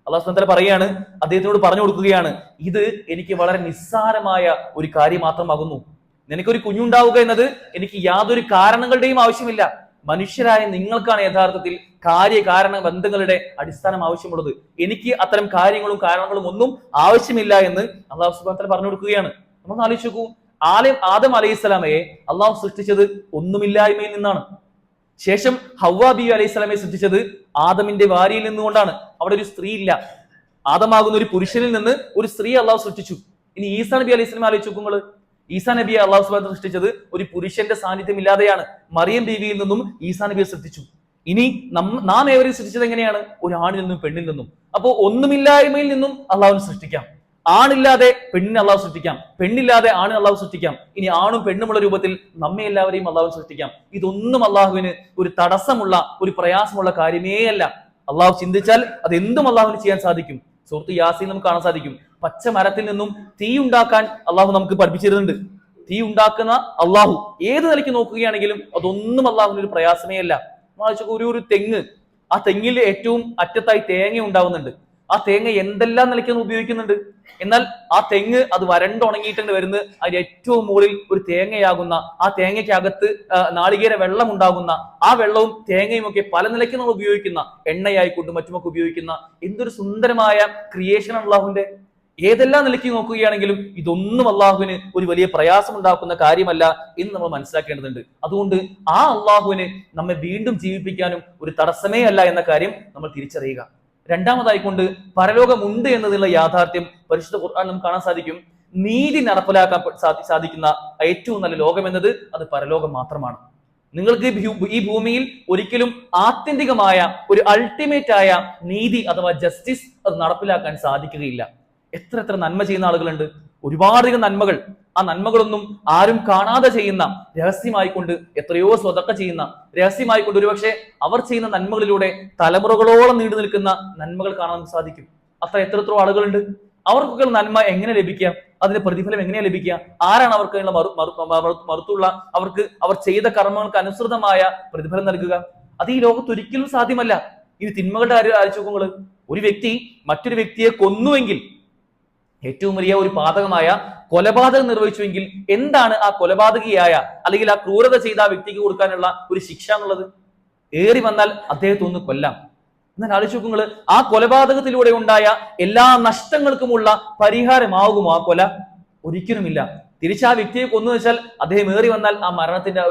അള്ളാഹു സുബ്ഹാനഹു വ തആല പറയാണ്, അദ്ദേഹത്തിനോട് പറഞ്ഞു കൊടുക്കുകയാണ്, ഇത് എനിക്ക് വളരെ നിസ്സാരമായ ഒരു കാര്യം മാത്രമാകുന്നു. നിനക്കൊരു കുഞ്ഞുണ്ടാവുക എന്നത് എനിക്ക് യാതൊരു കാരണങ്ങളുടെയും ആവശ്യമില്ല. മനുഷ്യരായ നിങ്ങൾക്കാണ് യഥാർത്ഥത്തിൽ കാര്യകാരണ ബന്ധങ്ങളുടെ അടിസ്ഥാനം ആവശ്യമുള്ളത്. എനിക്ക് അത്തരം കാര്യങ്ങളും കാരണങ്ങളും ഒന്നും ആവശ്യമില്ല എന്ന് അള്ളാഹു സുബ്ഹാനഹു വ തആല പറഞ്ഞു കൊടുക്കുകയാണ്. നമ്മൾ ആലോചിച്ച് നോക്കൂ, ആദം അലൈഹിസ്സലാമയെ അള്ളാഹു സൃഷ്ടിച്ചത് ഒന്നുമില്ലായ്മയിൽ നിന്നാണ്. ശേഷം ഹവ്വ ബി അലൈഹിസ്സലാമയെ സൃഷ്ടിച്ചത് ആദമിന്റെ ഭാര്യയിൽ നിന്നുകൊണ്ടാണ്. അവിടെ ഒരു സ്ത്രീ ഇല്ല. ആദമാകുന്ന ഒരു പുരുഷനിൽ നിന്ന് ഒരു സ്ത്രീ അള്ളാഹു സൃഷ്ടിച്ചു. ഇനി ഈസാ നബി അലൈഹി സ്വലാം ആലോചിച്ച് നോക്കുമ്പോൾ, ഈസാ നബിയെ അള്ളാഹു സുബ്ഹാനഹു വ തആല സൃഷ്ടിച്ചത് ഒരു പുരുഷന്റെ സാന്നിധ്യം ഇല്ലാതെയാണ്. മറിയം ബീവിയിൽ നിന്നും ഈസാ നബിയെ സൃഷ്ടിച്ചു. ഇനി നാം ഏവരെയും സൃഷ്ടിച്ചത് എങ്ങനെയാണ്? ഒരു ആണിൽ നിന്നും പെണ്ണിൽ നിന്നും. അപ്പോ ഒന്നുമില്ലായ്മയിൽ നിന്നും അള്ളാഹുവിനെ സൃഷ്ടിക്കാം. ആണില്ലാതെ പെണ്ണിനെ അള്ളാഹു സൃഷ്ടിക്കാം, പെണ്ണില്ലാതെ ആണിനെ അള്ളാഹു സൃഷ്ടിക്കാം. ഇനി ആണും പെണ്ണുമുള്ള രൂപത്തിൽ നമ്മെ എല്ലാവരെയും അള്ളാഹു സൃഷ്ടിക്കാം. ഇതൊന്നും അള്ളാഹുവിന് ഒരു തടസ്സമുള്ള, ഒരു പ്രയാസമുള്ള കാര്യമേ അല്ല. അള്ളാഹു ചിന്തിച്ചാൽ അതെന്തും അള്ളാഹുവിന് ചെയ്യാൻ സാധിക്കും. സൂറത്ത് യാസീൻ നമുക്ക് കാണാൻ സാധിക്കും, പച്ച മരത്തിൽ നിന്നും തീ ഉണ്ടാക്കാൻ അള്ളാഹു നമുക്ക് പഠിപ്പിച്ചിരുന്നുണ്ട്. തീ ഉണ്ടാക്കുന്ന അള്ളാഹു ഏത് നിലയ്ക്ക് നോക്കുകയാണെങ്കിലും അതൊന്നും അള്ളാഹുവിന് ഒരു പ്രയാസമേ അല്ല. ഒരു തെങ്ങ്, ആ തെങ്ങിൽ ഏറ്റവും അറ്റത്തായി തേങ്ങ ഉണ്ടാവുന്നുണ്ട്. ആ തേങ്ങ എന്തെല്ലാം നിലയ്ക്ക് ഉപയോഗിക്കുന്നുണ്ട്. എന്നാൽ ആ തെങ്ങ് അത് വരണ്ടുണങ്ങിയിട്ടുണ്ട് വരുന്നത് അതിന്റെ ഏറ്റവും മുകളിൽ ഒരു തേങ്ങയാകുന്ന, ആ തേങ്ങയ്ക്കകത്ത് നാളികേര വെള്ളം ഉണ്ടാകുന്ന, ആ വെള്ളവും തേങ്ങയും ഒക്കെ പല നിലയ്ക്ക് നമ്മൾ ഉപയോഗിക്കുന്ന, എണ്ണയായിക്കൊണ്ട് മറ്റുമൊക്കെ ഉപയോഗിക്കുന്ന എന്തൊരു സുന്ദരമായ ക്രിയേഷൻ അള്ളാഹുവിന്റെ. ഏതെല്ലാം നിലയ്ക്ക് നോക്കുകയാണെങ്കിലും ഇതൊന്നും അള്ളാഹുവിന് ഒരു വലിയ പ്രയാസം ഉണ്ടാക്കുന്ന കാര്യമല്ല എന്ന് നമ്മൾ മനസ്സിലാക്കേണ്ടതുണ്ട്. അതുകൊണ്ട് ആ അള്ളാഹുവിന് നമ്മെ വീണ്ടും ജീവിപ്പിക്കാനും ഒരു തടസ്സമേ അല്ല എന്ന കാര്യം നമ്മൾ തിരിച്ചറിയുക. രണ്ടാമതായിക്കൊണ്ട് പരലോകമുണ്ട് എന്നതിലുള്ള യാഥാർത്ഥ്യം പരിശുദ്ധ ഖുർആൻ നമുക്ക് കാണാൻ സാധിക്കും. നീതി നടപ്പിലാക്കാൻ സാധിക്കുന്ന ഏറ്റവും നല്ല ലോകം എന്നത് അത് പരലോകം മാത്രമാണ്. നിങ്ങൾക്ക് ഈ ഭൂമിയിൽ ഒരിക്കലും ആത്യന്തികമായ ഒരു അൾട്ടിമേറ്റ് ആയ നീതി അഥവാ ജസ്റ്റിസ് അത് നടപ്പിലാക്കാൻ സാധിക്കുകയില്ല. എത്ര നന്മ ചെയ്യുന്ന ആളുകളുണ്ട്, ഒരുപാടധികം നന്മകൾ. ആ നന്മകളൊന്നും ആരും കാണാതെ ചെയ്യുന്ന, രഹസ്യമായിക്കൊണ്ട് എത്രയോ സ്വതക്ക ചെയ്യുന്ന, രഹസ്യമായിക്കൊണ്ട് ഒരുപക്ഷെ അവർ ചെയ്യുന്ന നന്മകളിലൂടെ തലമുറകളോളം നീണ്ടു നിൽക്കുന്ന നന്മകൾ കാണാൻ സാധിക്കും. എത്രയോ ആളുകളുണ്ട്. അവർക്കൊക്കെ നന്മ എങ്ങനെ ലഭിക്കുക? അതിന്റെ പ്രതിഫലം എങ്ങനെയാ ലഭിക്കുക? ആരാണ് അവർക്ക് മറുത്തുള്ള അവർ ചെയ്ത കർമ്മങ്ങൾക്ക് അനുസൃതമായ പ്രതിഫലം നൽകുക? അത് ഈ ലോകത്ത് ഒരിക്കലും സാധ്യമല്ല. ഇനി തിന്മകളുടെ ആലോചിച്ച് നോക്കുമ്പോൾ, ഒരു വ്യക്തി മറ്റൊരു വ്യക്തിയെ കൊന്നുവെങ്കിൽ, ഏറ്റവും വലിയ ഒരു പാതകമായ കൊലപാതകം നിർവഹിച്ചുവെങ്കിൽ എന്താണ് ആ കൊലപാതകിയായ, അല്ലെങ്കിൽ ആ ക്രൂരത ചെയ്ത ആ വ്യക്തിക്ക് കൊടുക്കാനുള്ള ഒരു ശിക്ഷ എന്നുള്ളത്? ഏറി വന്നാൽ അദ്ദേഹത്തെ ഒന്ന് കൊല്ലാം. എന്നാൽ ആലോചിച്ച് നോക്കുമ്പോൾ, ആ കൊലപാതകത്തിലൂടെ ഉണ്ടായ എല്ലാ നഷ്ടങ്ങൾക്കുമുള്ള പരിഹാരമാകുമോ ആ കൊല? ഒരിക്കലുമില്ല. തിരിച്ച് ആ വ്യക്തിയെ കൊന്നു വെച്ചാൽ അദ്ദേഹം ഏറി വന്നാൽ ആ മരണത്തിന്റെ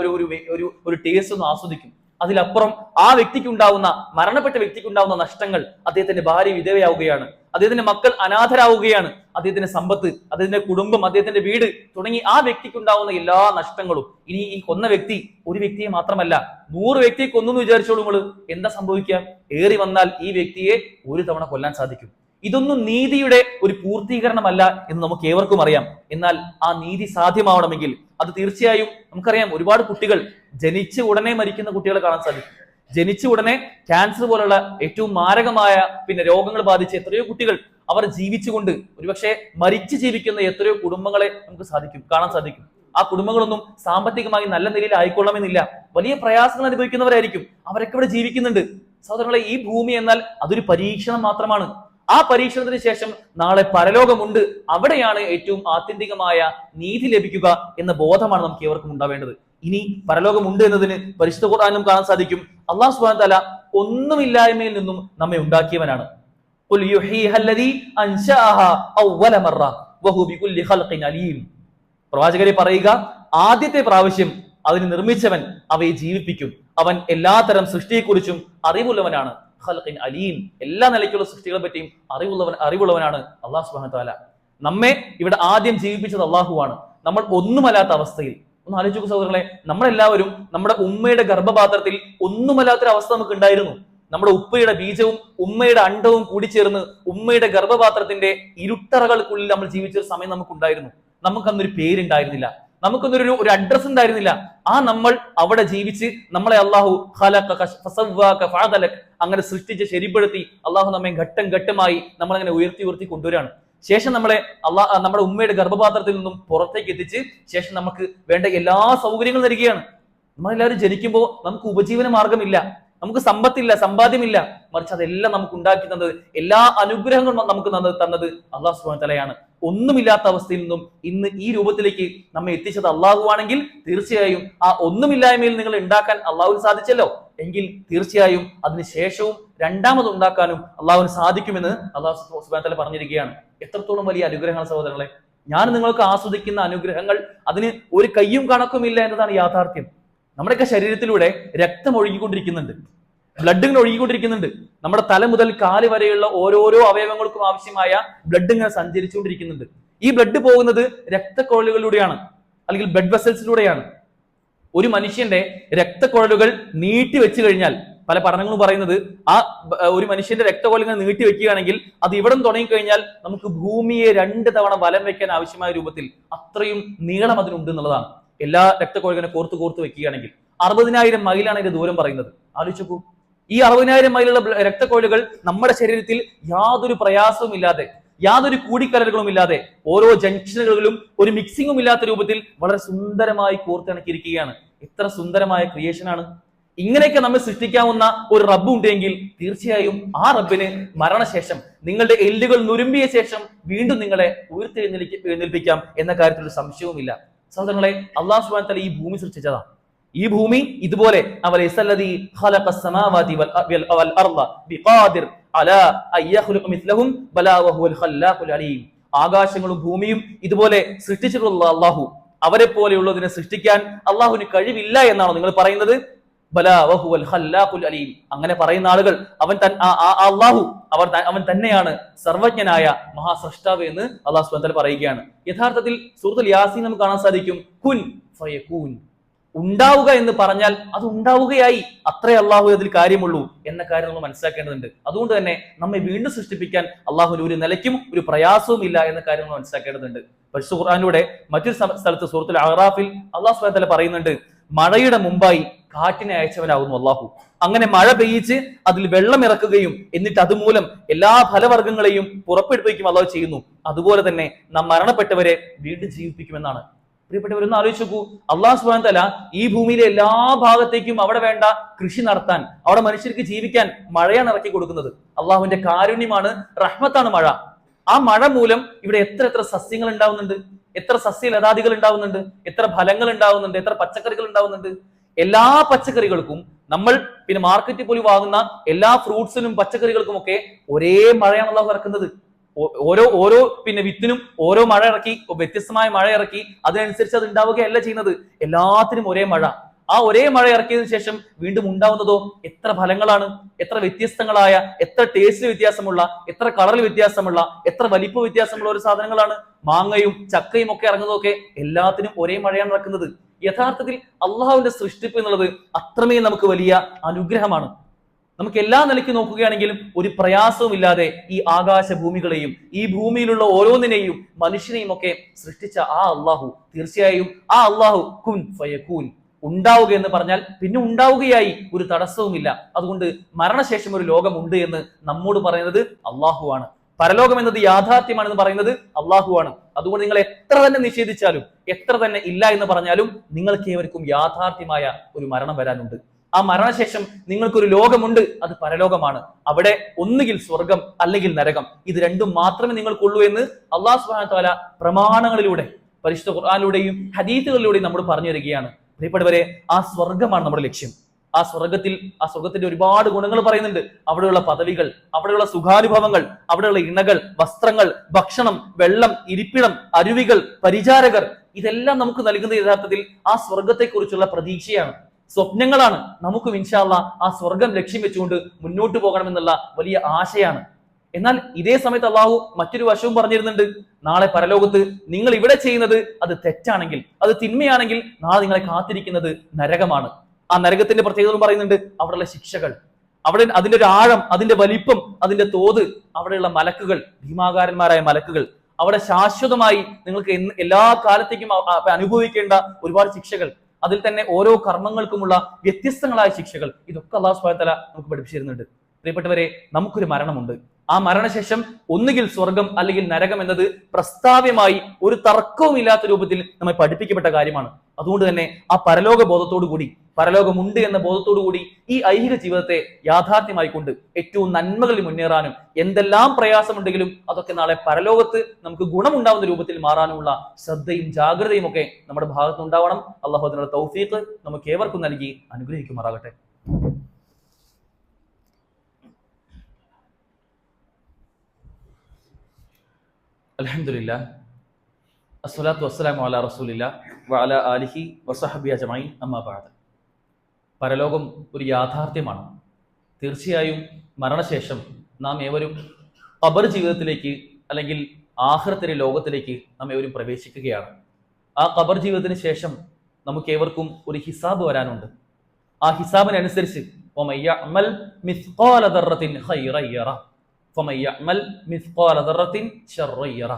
ഒരു ടേസ്റ്റ് ഒന്ന് ആസ്വദിക്കും. അതിലപ്പുറം ആ വ്യക്തിക്കുണ്ടാവുന്ന, മരണപ്പെട്ട വ്യക്തിക്കുണ്ടാവുന്ന നഷ്ടങ്ങൾ, അദ്ദേഹത്തിന്റെ ഭാര്യ വിധവയാവുകയാണ്, അദ്ദേഹത്തിന്റെ മക്കൾ അനാഥരാവുകയാണ്, അദ്ദേഹത്തിന്റെ സമ്പത്ത്, അദ്ദേഹത്തിന്റെ കുടുംബം, അദ്ദേഹത്തിന്റെ വീട് തുടങ്ങി ആ വ്യക്തിക്കുണ്ടാവുന്ന എല്ലാ നഷ്ടങ്ങളും. ഇനി ഈ കൊന്ന വ്യക്തി ഒരു വ്യക്തിയെ മാത്രമല്ല 100 വ്യക്തിയെ കൊന്നു വിചാരിച്ചോളൂ നിങ്ങൾ, എന്താ സംഭവിക്കുക? ഏറി വന്നാൽ ഈ വ്യക്തിയെ ഒരു തവണ കൊല്ലാൻ സാധിക്കും. ഇതൊന്നും നീതിയുടെ ഒരു പൂർത്തീകരണമല്ല എന്ന് നമുക്ക് ഏവർക്കും അറിയാം. എന്നാൽ ആ നീതി സാധ്യമാവണമെങ്കിൽ അത് തീർച്ചയായും നമുക്കറിയാം. ഒരുപാട് കുട്ടികൾ ജനിച്ച ഉടനെ മരിക്കുന്ന കുട്ടികളെ കാണാൻ സാധിക്കും. ജനിച്ച ഉടനെ ക്യാൻസർ പോലുള്ള ഏറ്റവും മാരകമായ രോഗങ്ങൾ ബാധിച്ച എത്രയോ കുട്ടികൾ അവർ ജീവിച്ചുകൊണ്ട് ഒരുപക്ഷെ മരിച്ചു ജീവിക്കുന്ന എത്രയോ കുടുംബങ്ങളെ നമുക്ക് കാണാൻ സാധിക്കും. ആ കുടുംബങ്ങളൊന്നും സാമ്പത്തികമായി നല്ല നിലയിൽ ആയിക്കൊള്ളണമെന്നില്ല. വലിയ പ്രയാസങ്ങൾ അനുഭവിക്കുന്നവരായിരിക്കും. അവരൊക്കെ ഇവിടെ ജീവിക്കുന്നുണ്ട്. സഹോദരങ്ങളെ, ഈ ഭൂമി എന്നാൽ അതൊരു പരീക്ഷണം മാത്രമാണ്. ആ പരീക്ഷണത്തിന് ശേഷം നാളെ പരലോകമുണ്ട്. അവിടെയാണ് ഏറ്റവും ആത്യന്തികമായ നീതി ലഭിക്കുക എന്ന ബോധമാണ് നമുക്ക് ഏവർക്കും ഉണ്ടാവേണ്ടത്. ഇനി പരലോകമുണ്ട് എന്നതിന് പരിശുദ്ധ ഖുർആനിലും കാണാൻ സാധിക്കും. അല്ലാഹു സുബ്ഹാനഹു വ തആല ഒന്നുമില്ലായ്മയിൽ നിന്നും നമ്മെ ഉണ്ടാക്കിയവനാണ്. ഖുൽ യുഹീഹ അല്ലദീ അൻശഅഹാ അവ്വല മറ വഹു ബികുല്ലി ഖൽഖിൻ അലീം. പ്രവാചകരെ പറയുക, ആദ്യത്തെ പ്രാവശ്യം അതിനെ നിർമ്മിച്ചവൻ അവയെ ജീവിപ്പിക്കും. അവൻ എല്ലാത്തരം സൃഷ്ടിയെക്കുറിച്ചും അറിവുള്ളവനാണ്. ഖൽഖിൻ അലീം, എല്ലാ നിലയ്ക്കുള്ള സൃഷ്ടികളെ പറ്റിയും അറിവുള്ളവനാണ് അല്ലാഹു സുബ്ഹാനഹു വ തആല. നമ്മെ ഇവിടെ ആദ്യം ജീവിപ്പിച്ചത് അള്ളാഹുവാണ്. നമ്മൾ ഒന്നുമല്ലാത്ത അവസ്ഥയിൽ, ഒന്ന് ആലോചിച്ചു സഹോദരങ്ങളെ, നമ്മളെല്ലാവരും നമ്മുടെ ഉമ്മയുടെ ഗർഭപാത്രത്തിൽ ഒന്നുമല്ലാത്തൊരു അവസ്ഥ നമുക്ക് ഉണ്ടായിരുന്നു. നമ്മുടെ ഉപ്പയുടെ ബീജവും ഉമ്മയുടെ അണ്ടവും കൂടിച്ചേർന്ന് ഉമ്മയുടെ ഗർഭപാത്രത്തിന്റെ ഇരുട്ടറകൾക്കുള്ളിൽ നമ്മൾ ജീവിച്ചൊരു സമയം നമുക്കുണ്ടായിരുന്നു. നമുക്കന്നൊരു പേരുണ്ടായിരുന്നില്ല, നമുക്കൊന്നൊരു അഡ്രസ് ഉണ്ടായിരുന്നില്ല. ആ നമ്മൾ അവിടെ ജീവിച്ച് നമ്മളെ അള്ളാഹു അങ്ങനെ സൃഷ്ടിച്ച് ശരിപ്പെടുത്തി അള്ളാഹു നമ്മെ ഘട്ടം ഘട്ടമായി നമ്മളങ്ങനെ ഉയർത്തി കൊണ്ടുവരാണ്. ശേഷം നമ്മളെ നമ്മുടെ ഉമ്മയുടെ ഗർഭപാത്രത്തിൽ നിന്നും പുറത്തേക്ക് എത്തിച്ച് ശേഷം നമുക്ക് വേണ്ട എല്ലാ സൗകര്യങ്ങളും തരികയാണ്. നമ്മളെല്ലാവരും ജനിക്കുമ്പോൾ നമുക്ക് ഉപജീവന മാർഗമില്ല, നമുക്ക് സമ്പത്തില്ല, സമ്പാദ്യമില്ല, മറിച്ച് അതെല്ലാം നമുക്ക് ഉണ്ടാക്കി തന്നത്, എല്ലാ അനുഗ്രഹങ്ങളും നമുക്ക് തന്നത് അള്ളാഹു സുബ്ഹാനഹു വ തആലയാണ്. ഒന്നുമില്ലാത്ത അവസ്ഥയിൽ നിന്നും ഇന്ന് ഈ രൂപത്തിലേക്ക് നമ്മെ എത്തിച്ചത് അള്ളാഹു ആണെങ്കിൽ തീർച്ചയായും ആ ഒന്നുമില്ലായ്മയിൽ നിങ്ങൾ ഉണ്ടാക്കാൻ അള്ളാഹുവിന് സാധിച്ചല്ലോ എങ്കിൽ തീർച്ചയായും അതിനുശേഷവും രണ്ടാമത് ഉണ്ടാക്കാനും അള്ളാഹുവിന് സാധിക്കുമെന്ന് അള്ളാഹു സുബ്ഹാനഹു വ തആല പറഞ്ഞിരിക്കുകയാണ്. എത്രത്തോളം വലിയ അനുഗ്രഹങ്ങൾ സഹോദരങ്ങളെ! ഞാൻ നിങ്ങൾക്ക് ആസ്വദിക്കുന്ന അനുഗ്രഹങ്ങൾ അതിന് ഒരു കയ്യും കണക്കുമില്ല എന്നതാണ് യാഥാർത്ഥ്യം. നമ്മുടെയൊക്കെ ശരീരത്തിലൂടെ രക്തം ഒഴുകിക്കൊണ്ടിരിക്കുന്നുണ്ട്, ബ്ലഡ് ഇങ്ങനെ ഒഴുകിക്കൊണ്ടിരിക്കുന്നുണ്ട്. നമ്മുടെ തല മുതൽ കാല് വരെയുള്ള ഓരോരോ അവയവങ്ങൾക്കും ആവശ്യമായ ബ്ലഡ് ഇങ്ങനെ സഞ്ചരിച്ചുകൊണ്ടിരിക്കുന്നുണ്ട്. ഈ ബ്ലഡ് പോകുന്നത് രക്തക്കുഴലുകളിലൂടെയാണ്, അല്ലെങ്കിൽ ബ്ലഡ് വെസൽസിലൂടെയാണ്. ഒരു മനുഷ്യന്റെ രക്തക്കുഴലുകൾ നീട്ടി വെച്ച് കഴിഞ്ഞാൽ, പല പഠനങ്ങളും പറയുന്നത് ഒരു മനുഷ്യന്റെ രക്തക്കുഴലുകൾ നീട്ടി വെക്കുകയാണെങ്കിൽ അത് ഇവിടെ തുടങ്ങിക്കഴിഞ്ഞാൽ നമുക്ക് ഭൂമിയെ 2 തവണ വലം വെക്കാൻ ആവശ്യമായ രൂപത്തിൽ അത്രയും നീളം അതിനുണ്ട് എന്നുള്ളതാണ്. എല്ലാ രക്തക്കുഴലുകളെ കോർത്ത് വെക്കുകയാണെങ്കിൽ 60,000 മൈലാണ് ഇതിന്റെ ദൂരം പറയുന്നത്. ആലോചിച്ചു, ഈ 60,000 മൈലുള്ള രക്തക്കുഴലുകൾ നമ്മുടെ ശരീരത്തിൽ യാതൊരു പ്രയാസവും ഇല്ലാതെ, യാതൊരു കൂടിക്കലറുകളും ഇല്ലാതെ, ഓരോ ജംഗ്ഷനുകളിലും ഒരു മിക്സിങ്ങും ഇല്ലാത്ത രൂപത്തിൽ വളരെ സുന്ദരമായി കോർത്തിണക്കിയിരിക്കുകയാണ്. എത്ര സുന്ദരമായ ക്രിയേഷനാണ്! ഇങ്ങനെയൊക്കെ നമ്മൾ സൃഷ്ടിക്കാവുന്ന ഒരു റബ്ബ് ഉണ്ടെങ്കിൽ തീർച്ചയായും ആ റബ്ബിന് മരണശേഷം നിങ്ങളുടെ എല്ലുകൾ നുരുമ്പിയ ശേഷം വീണ്ടും നിങ്ങളെ ഉയർത്തെഴുന്നേൽപ്പിക്കാം എന്ന കാര്യത്തിൽ ഒരു സംശയവുമില്ല. സഹോദരങ്ങളെ, അല്ലാഹു സുബ്ഹാനഹു വ തആല ഈ ഭൂമി സൃഷ്ടിച്ചതാണ്. ഈ ഭൂമി ഇതുപോലെ ആകാശങ്ങളും ഭൂമിയും ഇതുപോലെ സൃഷ്ടിച്ചിട്ടുള്ള അള്ളാഹു, അവരെ പോലെയുള്ളതിനെ സൃഷ്ടിക്കാൻ അള്ളാഹുവിന് കഴിവില്ല എന്നാണോ നിങ്ങൾ പറയുന്നത്? അങ്ങനെ പറയുന്ന ആളുകൾ അവൻ തന്നെയാണ് സർവജ്ഞനായ മഹാസ്രഷ്ടാവ് എന്ന് അല്ലാഹു സുബ്ഹാനഹു വ തആല പറയുകയാണ്. യഥാർത്ഥത്തിൽ സൂറത്തുൽ യാസീൻ നമുക്ക് കാണാൻ സാധിക്കും, കുൻ ഫയകൂൻ, ഉണ്ടാവുക എന്ന് പറഞ്ഞാൽ അത് ഉണ്ടാവുകയായി, അത്രേ അള്ളാഹു അതിൽ കാര്യമുള്ളൂ എന്ന കാര്യം നമ്മൾ മനസ്സിലാക്കേണ്ടതുണ്ട്. അതുകൊണ്ട് തന്നെ നമ്മെ വീണ്ടും സൃഷ്ടിപ്പിക്കാൻ അള്ളാഹുവിന് ഒരു നിലയ്ക്കും ഒരു പ്രയാസവും ഇല്ല എന്ന കാര്യം നമ്മൾ മനസ്സിലാക്കേണ്ടതുണ്ട്. പരിശുദ്ധ ഖുർആനിലൂടെ മറ്റൊരു സ്ഥലത്ത് സൂറത്തുൽ അഅറാഫിൽ അല്ലാഹു സുബ്ഹാനഹു വ തആല പറയുന്നുണ്ട്, മഴയുടെ മുമ്പായി കാറ്റിനെ അയച്ചവനാകുന്നു അള്ളാഹു. അങ്ങനെ മഴ പെയ്യിച്ച് അതിൽ വെള്ളം ഇറക്കുകയും എന്നിട്ട് അതുമൂലം എല്ലാ ഫലവർഗ്ഗങ്ങളെയും പുറപ്പെടുവിപ്പിക്കും അള്ളാഹു ചെയ്യുന്നു. അതുപോലെ തന്നെ നാം മരണപ്പെട്ടവരെ വീണ്ടും ജീവിപ്പിക്കുമെന്നാണ്. പ്രിയപ്പെട്ടവരൊന്ന് ആലോചിച്ച് നോക്കൂ, അല്ലാഹു സുബ്ഹാനഹു വ തആല ഈ ഭൂമിയിലെ എല്ലാ ഭാഗത്തേക്കും അവിടെ വേണ്ട കൃഷി നടത്താൻ, അവിടെ മനുഷ്യർക്ക് ജീവിക്കാൻ മഴയാണ് ഇറക്കി കൊടുക്കുന്നത്. അള്ളാഹുവിന്റെ കാരുണ്യമാണ്, റഹ്മത്താണ് മഴ. ആ മഴ മൂലം ഇവിടെ എത്ര സസ്യങ്ങൾ ഉണ്ടാവുന്നുണ്ട്, എത്ര സസ്യലതാദികൾ ഉണ്ടാവുന്നുണ്ട്, എത്ര ഫലങ്ങൾ ഉണ്ടാവുന്നുണ്ട്, എത്ര പച്ചക്കറികൾ ഉണ്ടാവുന്നുണ്ട്. എല്ലാ പച്ചക്കറികൾക്കും നമ്മൾ പിന്നെ മാർക്കറ്റിൽ പോയി വാങ്ങുന്ന എല്ലാ ഫ്രൂട്ട്സിനും പച്ചക്കറികൾക്കും ഒക്കെ ഒരേ മഴയാണ് അല്ലാഹു ഇറക്കുന്നത്. ഓരോ പിന്നെ വിത്തിനും ഓരോ മഴ ഇറക്കി, വ്യത്യസ്തമായ മഴ ഇറക്കി, അതിനനുസരിച്ച് അത് ഉണ്ടാവുകയല്ല ചെയ്യുന്നത്. എല്ലാത്തിനും ഒരേ മഴ. ആ ഒരേ മഴ ഇറക്കിയതിനു ശേഷം വീണ്ടും ഉണ്ടാവുന്നതോ എത്ര ഫലങ്ങളാണ്, എത്ര വ്യത്യസ്തങ്ങളായ, എത്ര ടേസ്റ്റ് വ്യത്യാസമുള്ള, എത്ര കളറിൽ വ്യത്യാസമുള്ള, എത്ര വലിപ്പ വ്യത്യാസമുള്ള ഒരു സാധനങ്ങളാണ്. മാങ്ങയും ചക്കയും ഒക്കെ ഇറങ്ങുന്നതൊക്കെ എല്ലാത്തിനും ഒരേ മഴയാണ് ഇറക്കുന്നത്. യഥാർത്ഥത്തിൽ അള്ളാഹുവിന്റെ സൃഷ്ടിപ്പ് എന്നുള്ളത് അത്രമേൽ നമുക്ക് വലിയ അനുഗ്രഹമാണ്. നമുക്ക് എല്ലാ നിലയ്ക്ക് നോക്കുകയാണെങ്കിലും ഒരു പ്രയാസവും ഇല്ലാതെ ഈ ആകാശ ഭൂമികളെയും ഈ ഭൂമിയിലുള്ള ഓരോന്നിനെയും മനുഷ്യനെയും ഒക്കെ സൃഷ്ടിച്ച ആ അള്ളാഹു, തീർച്ചയായും ആ അള്ളാഹു കുൻ ഫയകൂൻ, ഉണ്ടാവുക എന്ന് പറഞ്ഞാൽ പിന്നെ ഉണ്ടാവുകയായി, ഒരു തടസ്സവുമില്ല. അതുകൊണ്ട് മരണശേഷം ഒരു ലോകമുണ്ട് എന്ന് നമ്മോട് പറയുന്നത് അള്ളാഹുവാണ്. പരലോകം എന്നത് യാഥാർത്ഥ്യമാണെന്ന് പറയുന്നത് അള്ളാഹുവാണ്. അതുകൊണ്ട് നിങ്ങൾ എത്ര തന്നെ നിഷേധിച്ചാലും, എത്ര തന്നെ ഇല്ല എന്ന് പറഞ്ഞാലും നിങ്ങൾക്ക് ഏവർക്കും യാഥാർത്ഥ്യമായ ഒരു മരണം വരാനുണ്ട്. ആ മരണശേഷം നിങ്ങൾക്കൊരു ലോകമുണ്ട്, അത് പരലോകമാണ്. അവിടെ ഒന്നുകിൽ സ്വർഗം അല്ലെങ്കിൽ നരകം, ഇത് രണ്ടും മാത്രമേ നിങ്ങൾക്കുള്ളൂ എന്ന് അല്ലാഹു സുബ്ഹാനഹു വ തആല പ്രമാണങ്ങളിലൂടെ, പരിശുദ്ധ ഖുർആനിലൂടെയും ഹദീസുകളിലൂടെയും നമ്മൾ പറഞ്ഞു തരികയാണ്. പ്രിയപ്പെട്ടവരെ, ആ സ്വർഗമാണ് നമ്മുടെ ലക്ഷ്യം. ആ സ്വർഗത്തിന്റെ ഒരുപാട് ഗുണങ്ങൾ പറയുന്നുണ്ട്. അവിടെയുള്ള പദവികൾ, അവിടെയുള്ള സുഖാനുഭവങ്ങൾ, അവിടെയുള്ള ഇണകൾ, വസ്ത്രങ്ങൾ, ഭക്ഷണം, വെള്ളം, ഇരിപ്പിടം, അരുവികൾ, പരിചാരകർ, ഇതെല്ലാം നമുക്ക് നൽകുന്നത് യഥാർത്ഥത്തിൽ ആ സ്വർഗത്തെക്കുറിച്ചുള്ള പ്രതീക്ഷയാണ്, സ്വപ്നങ്ങളാണ്. നമുക്കും ഇൻഷാ അല്ലാഹ് ആ സ്വർഗം ലക്ഷ്യം വെച്ചുകൊണ്ട് മുന്നോട്ട് പോകണമെന്നുള്ള വലിയ ആശയാണ്. എന്നാൽ ഇതേ സമയത്ത് അള്ളാഹു മറ്റൊരു വശവും പറഞ്ഞിരുന്നുണ്ട്, നാളെ പരലോകത്ത് നിങ്ങൾ ഇവിടെ ചെയ്യുന്നത് അത് തെറ്റാണെങ്കിൽ, അത് തിന്മയാണെങ്കിൽ നാളെ നിങ്ങളെ കാത്തിരിക്കുന്നത് നരകമാണ്. ആ നരകത്തിന്റെ പ്രത്യേകത പറയുന്നുണ്ട്, അവിടെയുള്ള ശിക്ഷകൾ, അവിടെ അതിന്റെ ഒരു ആഴം, അതിന്റെ വലിപ്പം, അതിന്റെ തോത്, അവിടെയുള്ള മലക്കുകൾ, ഭീമാകാരന്മാരായ മലക്കുകൾ, അവിടെ ശാശ്വതമായി നിങ്ങൾക്ക് എല്ലാ കാലത്തേക്കും അനുഭവിക്കേണ്ട ഒരുപാട് ശിക്ഷകൾ, അതിൽ തന്നെ ഓരോ കർമ്മങ്ങൾക്കുമുള്ള വ്യത്യസ്തങ്ങളായ ശിക്ഷകൾ, ഇതൊക്കെ അല്ലാഹു സുബ്ഹാനഹു വ തആല നമുക്ക് പഠിപ്പിച്ചു തരുന്നുണ്ട്. പ്രിയപ്പെട്ടവരെ, നമുക്കൊരു മരണമുണ്ട്. ആ മരണശേഷം ഒന്നുകിൽ സ്വർഗം അല്ലെങ്കിൽ നരകം എന്നത് പ്രസ്താവ്യമായി ഒരു തർക്കവും ഇല്ലാത്ത രൂപത്തിൽ നമ്മെ പഠിപ്പിക്കപ്പെട്ട കാര്യമാണ്. അതുകൊണ്ട് തന്നെ ആ പരലോക ബോധത്തോടു കൂടി, പരലോകമുണ്ട് എന്ന ബോധത്തോടു കൂടി ഈ ഐഹിക ജീവിതത്തെ യാഥാർത്ഥ്യമായിക്കൊണ്ട് ഏറ്റവും നന്മകളിൽ മുന്നേറാനും, എന്തെല്ലാം പ്രയാസമുണ്ടെങ്കിലും അതൊക്കെ നാളെ പരലോകത്ത് നമുക്ക് ഗുണമുണ്ടാവുന്ന രൂപത്തിൽ മാറാനുമുള്ള ശ്രദ്ധയും ജാഗ്രതയും ഒക്കെ നമ്മുടെ ഭാഗത്ത് ഉണ്ടാവണം. അല്ലാഹു അതിനുള്ള തൗഫീഖ് നമുക്ക് ഏവർക്കും നൽകി അനുഗ്രഹിക്കുമാറാകട്ടെ. അൽഹംദുലില്ലാഹ്, അസ്സലാത്തു വസ്സലാമു അലാ റസൂലില്ലാഹ് വഅലാ ആലിഹി വസഹബിഹി അജ്മഈൻ, അമ്മാ ബഅദ്. പരലോകം ഒരു യാഥാർത്ഥ്യമാണ്. തീർച്ചയായും മരണശേഷം നാം ഏവരും ഖബർ ജീവിതത്തിലേക്ക് അല്ലെങ്കിൽ ആഖിറത്തിലെ ലോകത്തിലേക്ക് നാം ഏവരും പ്രവേശിക്കുകയാണ്. ആ ഖബർ ജീവിതത്തിന് ശേഷം നമുക്ക് ഏവർക്കും ഒരു ഹിസാബ് വരാനുണ്ട്. ആ ഹിസാബിനനുസരിച്ച് വമൻ യഅമൽ മിസ്ഖാല ദർറത്തിൻ ഖൈറൻ യറ വമൻ യഅമൽ മിസ്ഖാല ദർറത്തിൻ ശർറൻ യറ.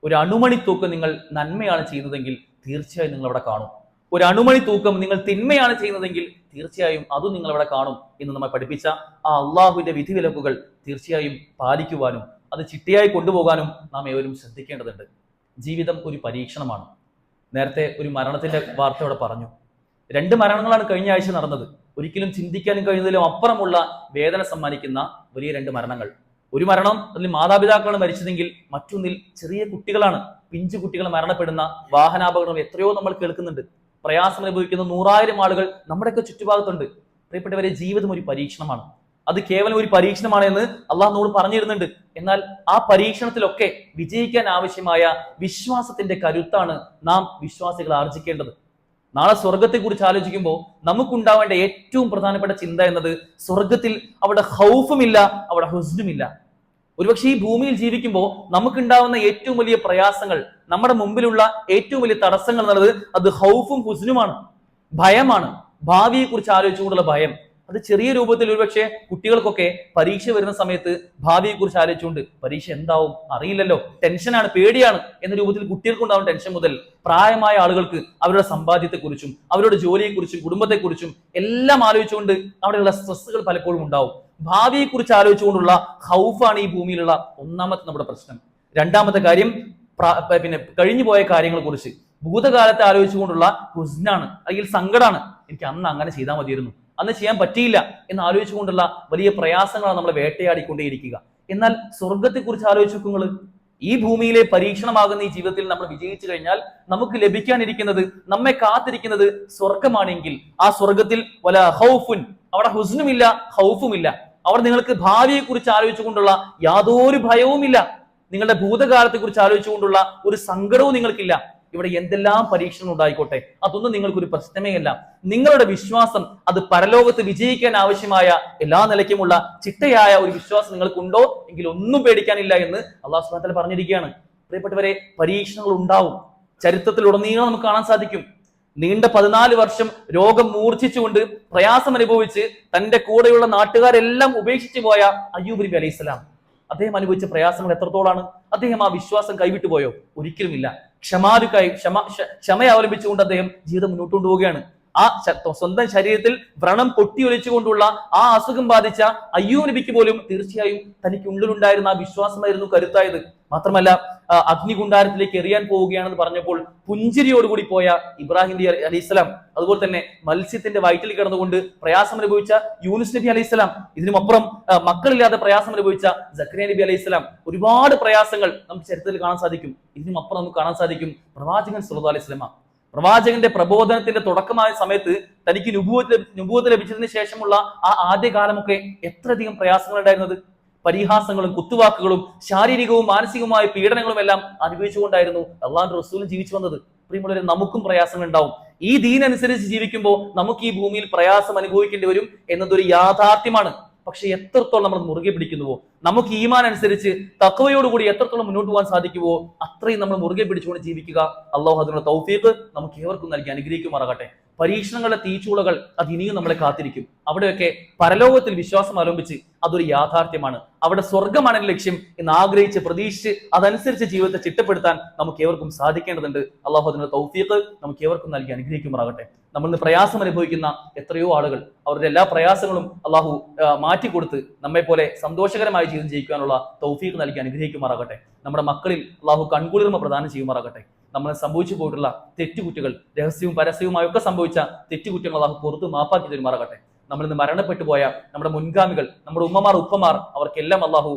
ഒരു അണുമണി തൂക്കം നിങ്ങൾ നന്മയാണ് ചെയ്യുന്നതെങ്കിൽ തീർച്ചയായും നിങ്ങൾ അവിടെ കാണും. ഒരു അണുമണി തൂക്കം നിങ്ങൾ തിന്മയാണ് ചെയ്യുന്നതെങ്കിൽ തീർച്ചയായും അതും നിങ്ങൾ അവിടെ കാണും എന്ന് നമ്മെ പഠിപ്പിച്ച ആ അള്ളാഹുവിന്റെ വിധിവിലക്കുകൾ തീർച്ചയായും പാലിക്കുവാനും അത് ചിട്ടയായി കൊണ്ടുപോകാനും നാം ഏവരും ശ്രദ്ധിക്കേണ്ടതുണ്ട്. ജീവിതം ഒരു പരീക്ഷണമാണ്. നേരത്തെ ഒരു മരണത്തിന്റെ വാർത്ത അവിടെ പറഞ്ഞു. 2 മരണങ്ങളാണ് കഴിഞ്ഞ ആഴ്ച നടന്നത്. ഒരിക്കലും ചിന്തിക്കാനും കഴിയുന്നതിലും അപ്പുറമുള്ള വേദന സമ്മാനിക്കുന്ന വലിയ 2 മരണങ്ങൾ. ഒരു മരണം അതിൽ മാതാപിതാക്കളാണ് മരിച്ചതെങ്കിൽ മറ്റൊന്നിൽ ചെറിയ കുട്ടികളാണ്, പിഞ്ചു കുട്ടികൾ മരണപ്പെടുന്ന വാഹനാപകടങ്ങൾ എത്രയോ നമ്മൾ കേൾക്കുന്നുണ്ട്. പ്രയാസം അനുഭവിക്കുന്ന 100,000 ആളുകൾ നമ്മുടെയൊക്കെ ചുറ്റുഭാഗത്തുണ്ട്. പ്രിയപ്പെട്ടവരെ, ജീവിതം ഒരു പരീക്ഷണമാണ്. അത് കേവലം ഒരു പരീക്ഷണമാണ് എന്ന് അള്ളാഹു നമ്മോട് പറഞ്ഞിരുന്നുണ്ട്. എന്നാൽ ആ പരീക്ഷണത്തിലൊക്കെ വിജയിക്കാൻ ആവശ്യമായ വിശ്വാസത്തിന്റെ കരുത്താണ് നാം വിശ്വാസികൾ ആർജിക്കേണ്ടത്. നാളെ സ്വർഗത്തെ കുറിച്ച് ആലോചിക്കുമ്പോൾ നമുക്കുണ്ടാവേണ്ട ഏറ്റവും പ്രധാനപ്പെട്ട ചിന്ത എന്നത് സ്വർഗത്തിൽ അവിടെ ഖൗഫുമില്ല, അവിടെ ഹുസ്നുമില്ല. ഒരുപക്ഷെ ഈ ഭൂമിയിൽ ജീവിക്കുമ്പോൾ നമുക്കുണ്ടാവുന്ന ഏറ്റവും വലിയ പ്രയാസങ്ങൾ, നമ്മുടെ മുമ്പിലുള്ള ഏറ്റവും വലിയ തടസ്സങ്ങൾ എന്നുള്ളത് അത് ഖൗഫും ഹുസ്നുമാണ്, ഭയമാണ്. ഭാവിയെ കുറിച്ച് ആലോചിച്ചുകൊണ്ടുള്ള ഭയം. അത് ചെറിയ രൂപത്തിൽ ഒരുപക്ഷെ കുട്ടികൾക്കൊക്കെ പരീക്ഷ വരുന്ന സമയത്ത് ഭാവിയെ കുറിച്ച് ആലോചിച്ചുകൊണ്ട് പരീക്ഷ എന്താവും അറിയില്ലല്ലോ, ടെൻഷനാണ്, പേടിയാണ് എന്ന രൂപത്തിൽ കുട്ടികൾക്കുണ്ടാവുന്ന ടെൻഷൻ മുതൽ പ്രായമായ ആളുകൾക്ക് അവരുടെ സമ്പാദ്യത്തെക്കുറിച്ചും അവരുടെ ജോലിയെക്കുറിച്ചും കുടുംബത്തെക്കുറിച്ചും എല്ലാം ആലോചിച്ചുകൊണ്ട് അവിടെയുള്ള സ്ട്രെസ്സുകൾ പലപ്പോഴും ഉണ്ടാവും. ഭാവിയെ കുറിച്ച് ആലോചിച്ചുകൊണ്ടുള്ള ഖൗഫാണ് ഈ ഭൂമിയിലുള്ള ഒന്നാമത്തെ നമ്മുടെ പ്രശ്നം. രണ്ടാമത്തെ കാര്യം പിന്നെ കഴിഞ്ഞുപോയ കാര്യങ്ങളെ കുറിച്ച് ഭൂതകാലത്തെ ആലോചിച്ചുകൊണ്ടുള്ള ഹുസ്നാണ്, അല്ലെങ്കിൽ സങ്കടമാണ്. എനിക്ക് അന്ന് അങ്ങനെ ചെയ്താൽ മതിയായിരുന്നു, അന്ന് ചെയ്യാൻ പറ്റിയില്ല എന്ന് ആലോചിച്ചുകൊണ്ടുള്ള വലിയ പ്രയാസങ്ങളാണ് നമ്മളെ വേട്ടയാടിക്കൊണ്ടേയിരിക്കുക. എന്നാൽ സ്വർഗത്തെ കുറിച്ച് ആലോചിച്ച് നോക്കുങ്ങൾ. ഈ ഭൂമിയിലെ പരീക്ഷണമാകുന്ന ഈ ജീവിതത്തിൽ നമ്മൾ വിജയിച്ചു കഴിഞ്ഞാൽ നമുക്ക് ലഭിക്കാനിരിക്കുന്നത്, നമ്മെ കാത്തിരിക്കുന്നത് സ്വർഗമാണെങ്കിൽ ആ സ്വർഗത്തിൽ വല ഖൗഫുൻ, അവിടെ ഹുസ്നുമില്ല, ഖൗഫുമില്ല. അവിടെ നിങ്ങൾക്ക് ഭാവിയെ കുറിച്ച് ആലോചിച്ചുകൊണ്ടുള്ള യാതൊരു ഭയവുമില്ല. നിങ്ങളുടെ ഭൂതകാലത്തെ കുറിച്ച് ആലോചിച്ചുകൊണ്ടുള്ള ഒരു സങ്കടവും നിങ്ങൾക്കില്ല. ഇവിടെ എന്തെല്ലാം പരീക്ഷണം ഉണ്ടായിക്കോട്ടെ, അതൊന്നും നിങ്ങൾക്കൊരു പ്രശ്നമേ അല്ല. നിങ്ങളുടെ വിശ്വാസം അത് പരലോകത്ത് വിജയിക്കാൻ ആവശ്യമായ എല്ലാ നിലയ്ക്കുമുള്ള ചിട്ടയായ ഒരു വിശ്വാസം നിങ്ങൾക്കുണ്ടോ എങ്കിൽ ഒന്നും പേടിക്കാനില്ല എന്ന് അല്ലാഹു സുബ്ഹാനഹു വ തആല പറഞ്ഞിരിക്കുകയാണ്. പ്രിയപ്പെട്ടവരെ, പരീക്ഷണങ്ങൾ ഉണ്ടാവും. ചരിത്രത്തിലുടനീളം നമുക്ക് കാണാൻ സാധിക്കും. നീണ്ട 14 വർഷം രോഗം മൂർച്ഛിച്ചുകൊണ്ട് പ്രയാസം അനുഭവിച്ച് തന്റെ കൂടെയുള്ള നാട്ടുകാരെല്ലാം ഉപേക്ഷിച്ചു പോയ അയ്യൂബ് നബി അലൈഹിസ്സലാം, അദ്ദേഹം അനുഭവിച്ച പ്രയാസങ്ങൾ എത്രത്തോളാണ്? അദ്ദേഹം ആ വിശ്വാസം കൈവിട്ടു പോയോ? ഒരിക്കലുമില്ല. ക്ഷമ അവലംബിച്ചുകൊണ്ട് അദ്ദേഹം ജീവിതം മുന്നോട്ട് കൊണ്ടുപോവുകയാണ്. ആ സ്വന്തം ശരീരത്തിൽ വ്രണം പൊട്ടിയൊലിച്ചുകൊണ്ടുള്ള ആ അസുഖം ബാധിച്ച അയ്യൂബ് നബിക്ക് പോലും തീർച്ചയായും തനിക്ക് ഉള്ളിലുണ്ടായിരുന്ന ആ വിശ്വാസമായിരുന്നു കരുത്തായത്. മാത്രമല്ല, അഗ്നികുണ്ടാരത്തിലേക്ക് എറിയാൻ പോവുകയാണെന്ന് പറഞ്ഞപ്പോൾ പുഞ്ചിരിയോടുകൂടി പോയ ഇബ്രാഹിം നബി അലൈഹിസ്സലാം, അതുപോലെ തന്നെ മത്സ്യത്തിന്റെ വയറ്റിൽ കിടന്നുകൊണ്ട് പ്രയാസം അനുഭവിച്ച യൂനുസ് നബി അലൈഹിസ്സലാം, ഇതിനുമപ്പുറം മക്കളില്ലാതെ പ്രയാസം അനുഭവിച്ച സക്കരിയ നബി അലൈഹിസ്സലാം, ഒരുപാട് പ്രയാസങ്ങൾ നമുക്ക് ചരിത്രത്തിൽ കാണാൻ സാധിക്കും. ഇതിനുമപ്പുറം നമുക്ക് കാണാൻ സാധിക്കും പ്രവാചകൻ സല്ലല്ലാഹു അലൈഹി വസല്ലം. പ്രവാചകന്റെ പ്രബോധനത്തിന്റെ തുടക്കമായ സമയത്ത് തനിക്ക് നുബുവത്ത് ലഭിച്ചതിന് ശേഷമുള്ള ആ ആദ്യകാലമൊക്കെ എത്രയധികം പ്രയാസങ്ങൾ ഉണ്ടായിരുന്നത്. പരിഹാസങ്ങളും കുത്തുവാക്കുകളും ശാരീരികവും മാനസികവുമായ പീഡനങ്ങളും എല്ലാം അനുഭവിച്ചുകൊണ്ടായിരുന്നു അള്ളാഹുവിന്റെ റസൂൽ ജീവിച്ചു വന്നത്. പ്രിയമുള്ളവരെ, നമുക്കും പ്രയാസങ്ങൾ ഉണ്ടാവും. ഈ ദീൻ അനുസരിച്ച് ജീവിക്കുമ്പോൾ നമുക്ക് ഈ ഭൂമിയിൽ പ്രയാസം അനുഭവിക്കേണ്ടി വരും എന്നതൊരു യാഥാർത്ഥ്യമാണ്. പക്ഷെ എത്രത്തോളം നമ്മൾ മുറുകെ പിടിക്കുന്നുവോ, നമുക്ക് ഈമാൻ അനുസരിച്ച് തഖ്വയോടുകൂടി എത്രത്തോളം മുന്നോട്ട് പോകാൻ സാധിക്കുവോ അത്രയും നമ്മൾ മുറുകെ പിടിച്ചുകൊണ്ട് ജീവിക്കുക. അള്ളാഹു അതിനുള്ള തൗഫീഖ് നമുക്ക് ഏവർക്കും നൽകി അനുഗ്രഹിക്കുമാറാകട്ടെ. പരീക്ഷണങ്ങളുടെ തീച്ചൂളകൾ അത് ഇനിയും നമ്മളെ കാത്തിരിക്കും. അവിടെയൊക്കെ പരലോകത്തിൽ വിശ്വാസം അവലംബിച്ച് അതൊരു യാഥാർത്ഥ്യമാണ്. അവിടെ സ്വർഗമാണ് ലക്ഷ്യം എന്ന് ആഗ്രഹിച്ച് പ്രതീക്ഷിച്ച് അതനുസരിച്ച് ജീവിതത്തെ ചിട്ടപ്പെടുത്താൻ നമുക്ക് ഏവർക്കും സാധിക്കേണ്ടതുണ്ട്. അള്ളാഹു അതിനുള്ള തൗഫീഖ് നമുക്ക് ഏവർക്കും നൽകി അനുഗ്രഹിക്കുമാറാകട്ടെ. നമ്മൾ ഇന്ന് പ്രയാസം അനുഭവിക്കുന്ന എത്രയോ ആളുകൾ, അവരുടെ എല്ലാ പ്രയാസങ്ങളും അള്ളാഹു മാറ്റിക്കൊടുത്ത് നമ്മെ പോലെ സന്തോഷകരമായ ജീവിതം ജയിക്കാനുള്ള തൗഫീഖ് നൽകി അനുഗ്രഹിക്കുമാറാകട്ടെ. നമ്മുടെ മക്കളിൽ അള്ളാഹു കൺകുളിർമ പ്രദാനം ചെയ്യുമാറാകട്ടെ. നമ്മൾ സംഭവിച്ചു പോയിട്ടുള്ള തെറ്റുകുറ്റങ്ങൾ, രഹസ്യവും പരസ്യവുമായി ഒക്കെ സംഭവിച്ച തെറ്റുകുറ്റങ്ങൾ അള്ളാഹു പുറത്ത് മാപ്പാക്കി തരുമാറാകട്ടെ. നമ്മൾ ഇന്ന് മരണപ്പെട്ടു പോയ നമ്മുടെ മുൻഗാമികൾ, നമ്മുടെ ഉമ്മമാർ ഉപ്പമാർ, അവർക്കെല്ലാം അള്ളാഹു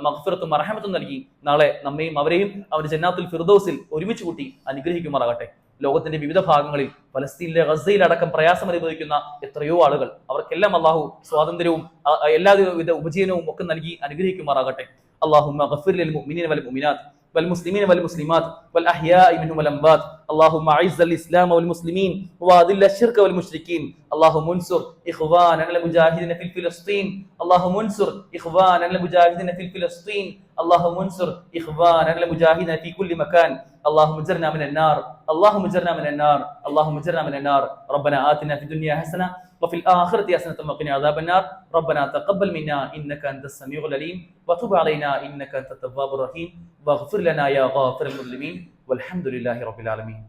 മഗ്ഫിറത്തും മർഹമത്തും നൽകി നാളെ നമ്മയും അവരെയും അവരുടെ ജന്നാത്തുൽ ഫിർദൗസിൽ ഒരുമിച്ച് കൂട്ടി അനുഗ്രഹിക്കുമാറാകട്ടെ. ലോകത്തിന്റെ വിവിധ ഭാഗങ്ങളിൽ, ഫലസ്തീനിലെ ഗസയിലടക്കം പ്രയാസം അനുഭവിക്കുന്ന എത്രയോ ആളുകൾ, അവർക്കെല്ലാം അള്ളാഹു സ്വാതന്ത്ര്യവും എല്ലാവിധ ഉപജീവനവും ഒക്കെ നൽകി അനുഗ്രഹിക്കുമാറാകട്ടെ. അല്ലാഹുമ്മ ഗഫിർ ലിൽ മുഅ്മിനീന വൽ മുഅ്മിനാത്ത് والمسلمين والمسلمات والأحياء منهم والأموات. اللهم أعز الإسلام والمسلمين وأذل الشرك والمشركين. اللهم انصر إخواننا المجاهدين في فلسطين. اللهم انصر إخواننا المجاهدين في فلسطين. اللهم انصر إخواننا المجاهدين في كل مكان. اللهم اجرنا من النار. اللهم اجرنا من النار. اللهم اجرنا من النار. ربنا آتنا في الدنيا حسنة وفي الآخرة حسنة وقنا عذاب النار. ربنا تقبل منا إنك أنت السميع العليم وتب علينا إنك أنت التواب الرحيم واغفر لنا يا غافر المسلمين والحمد لله رب العالمين.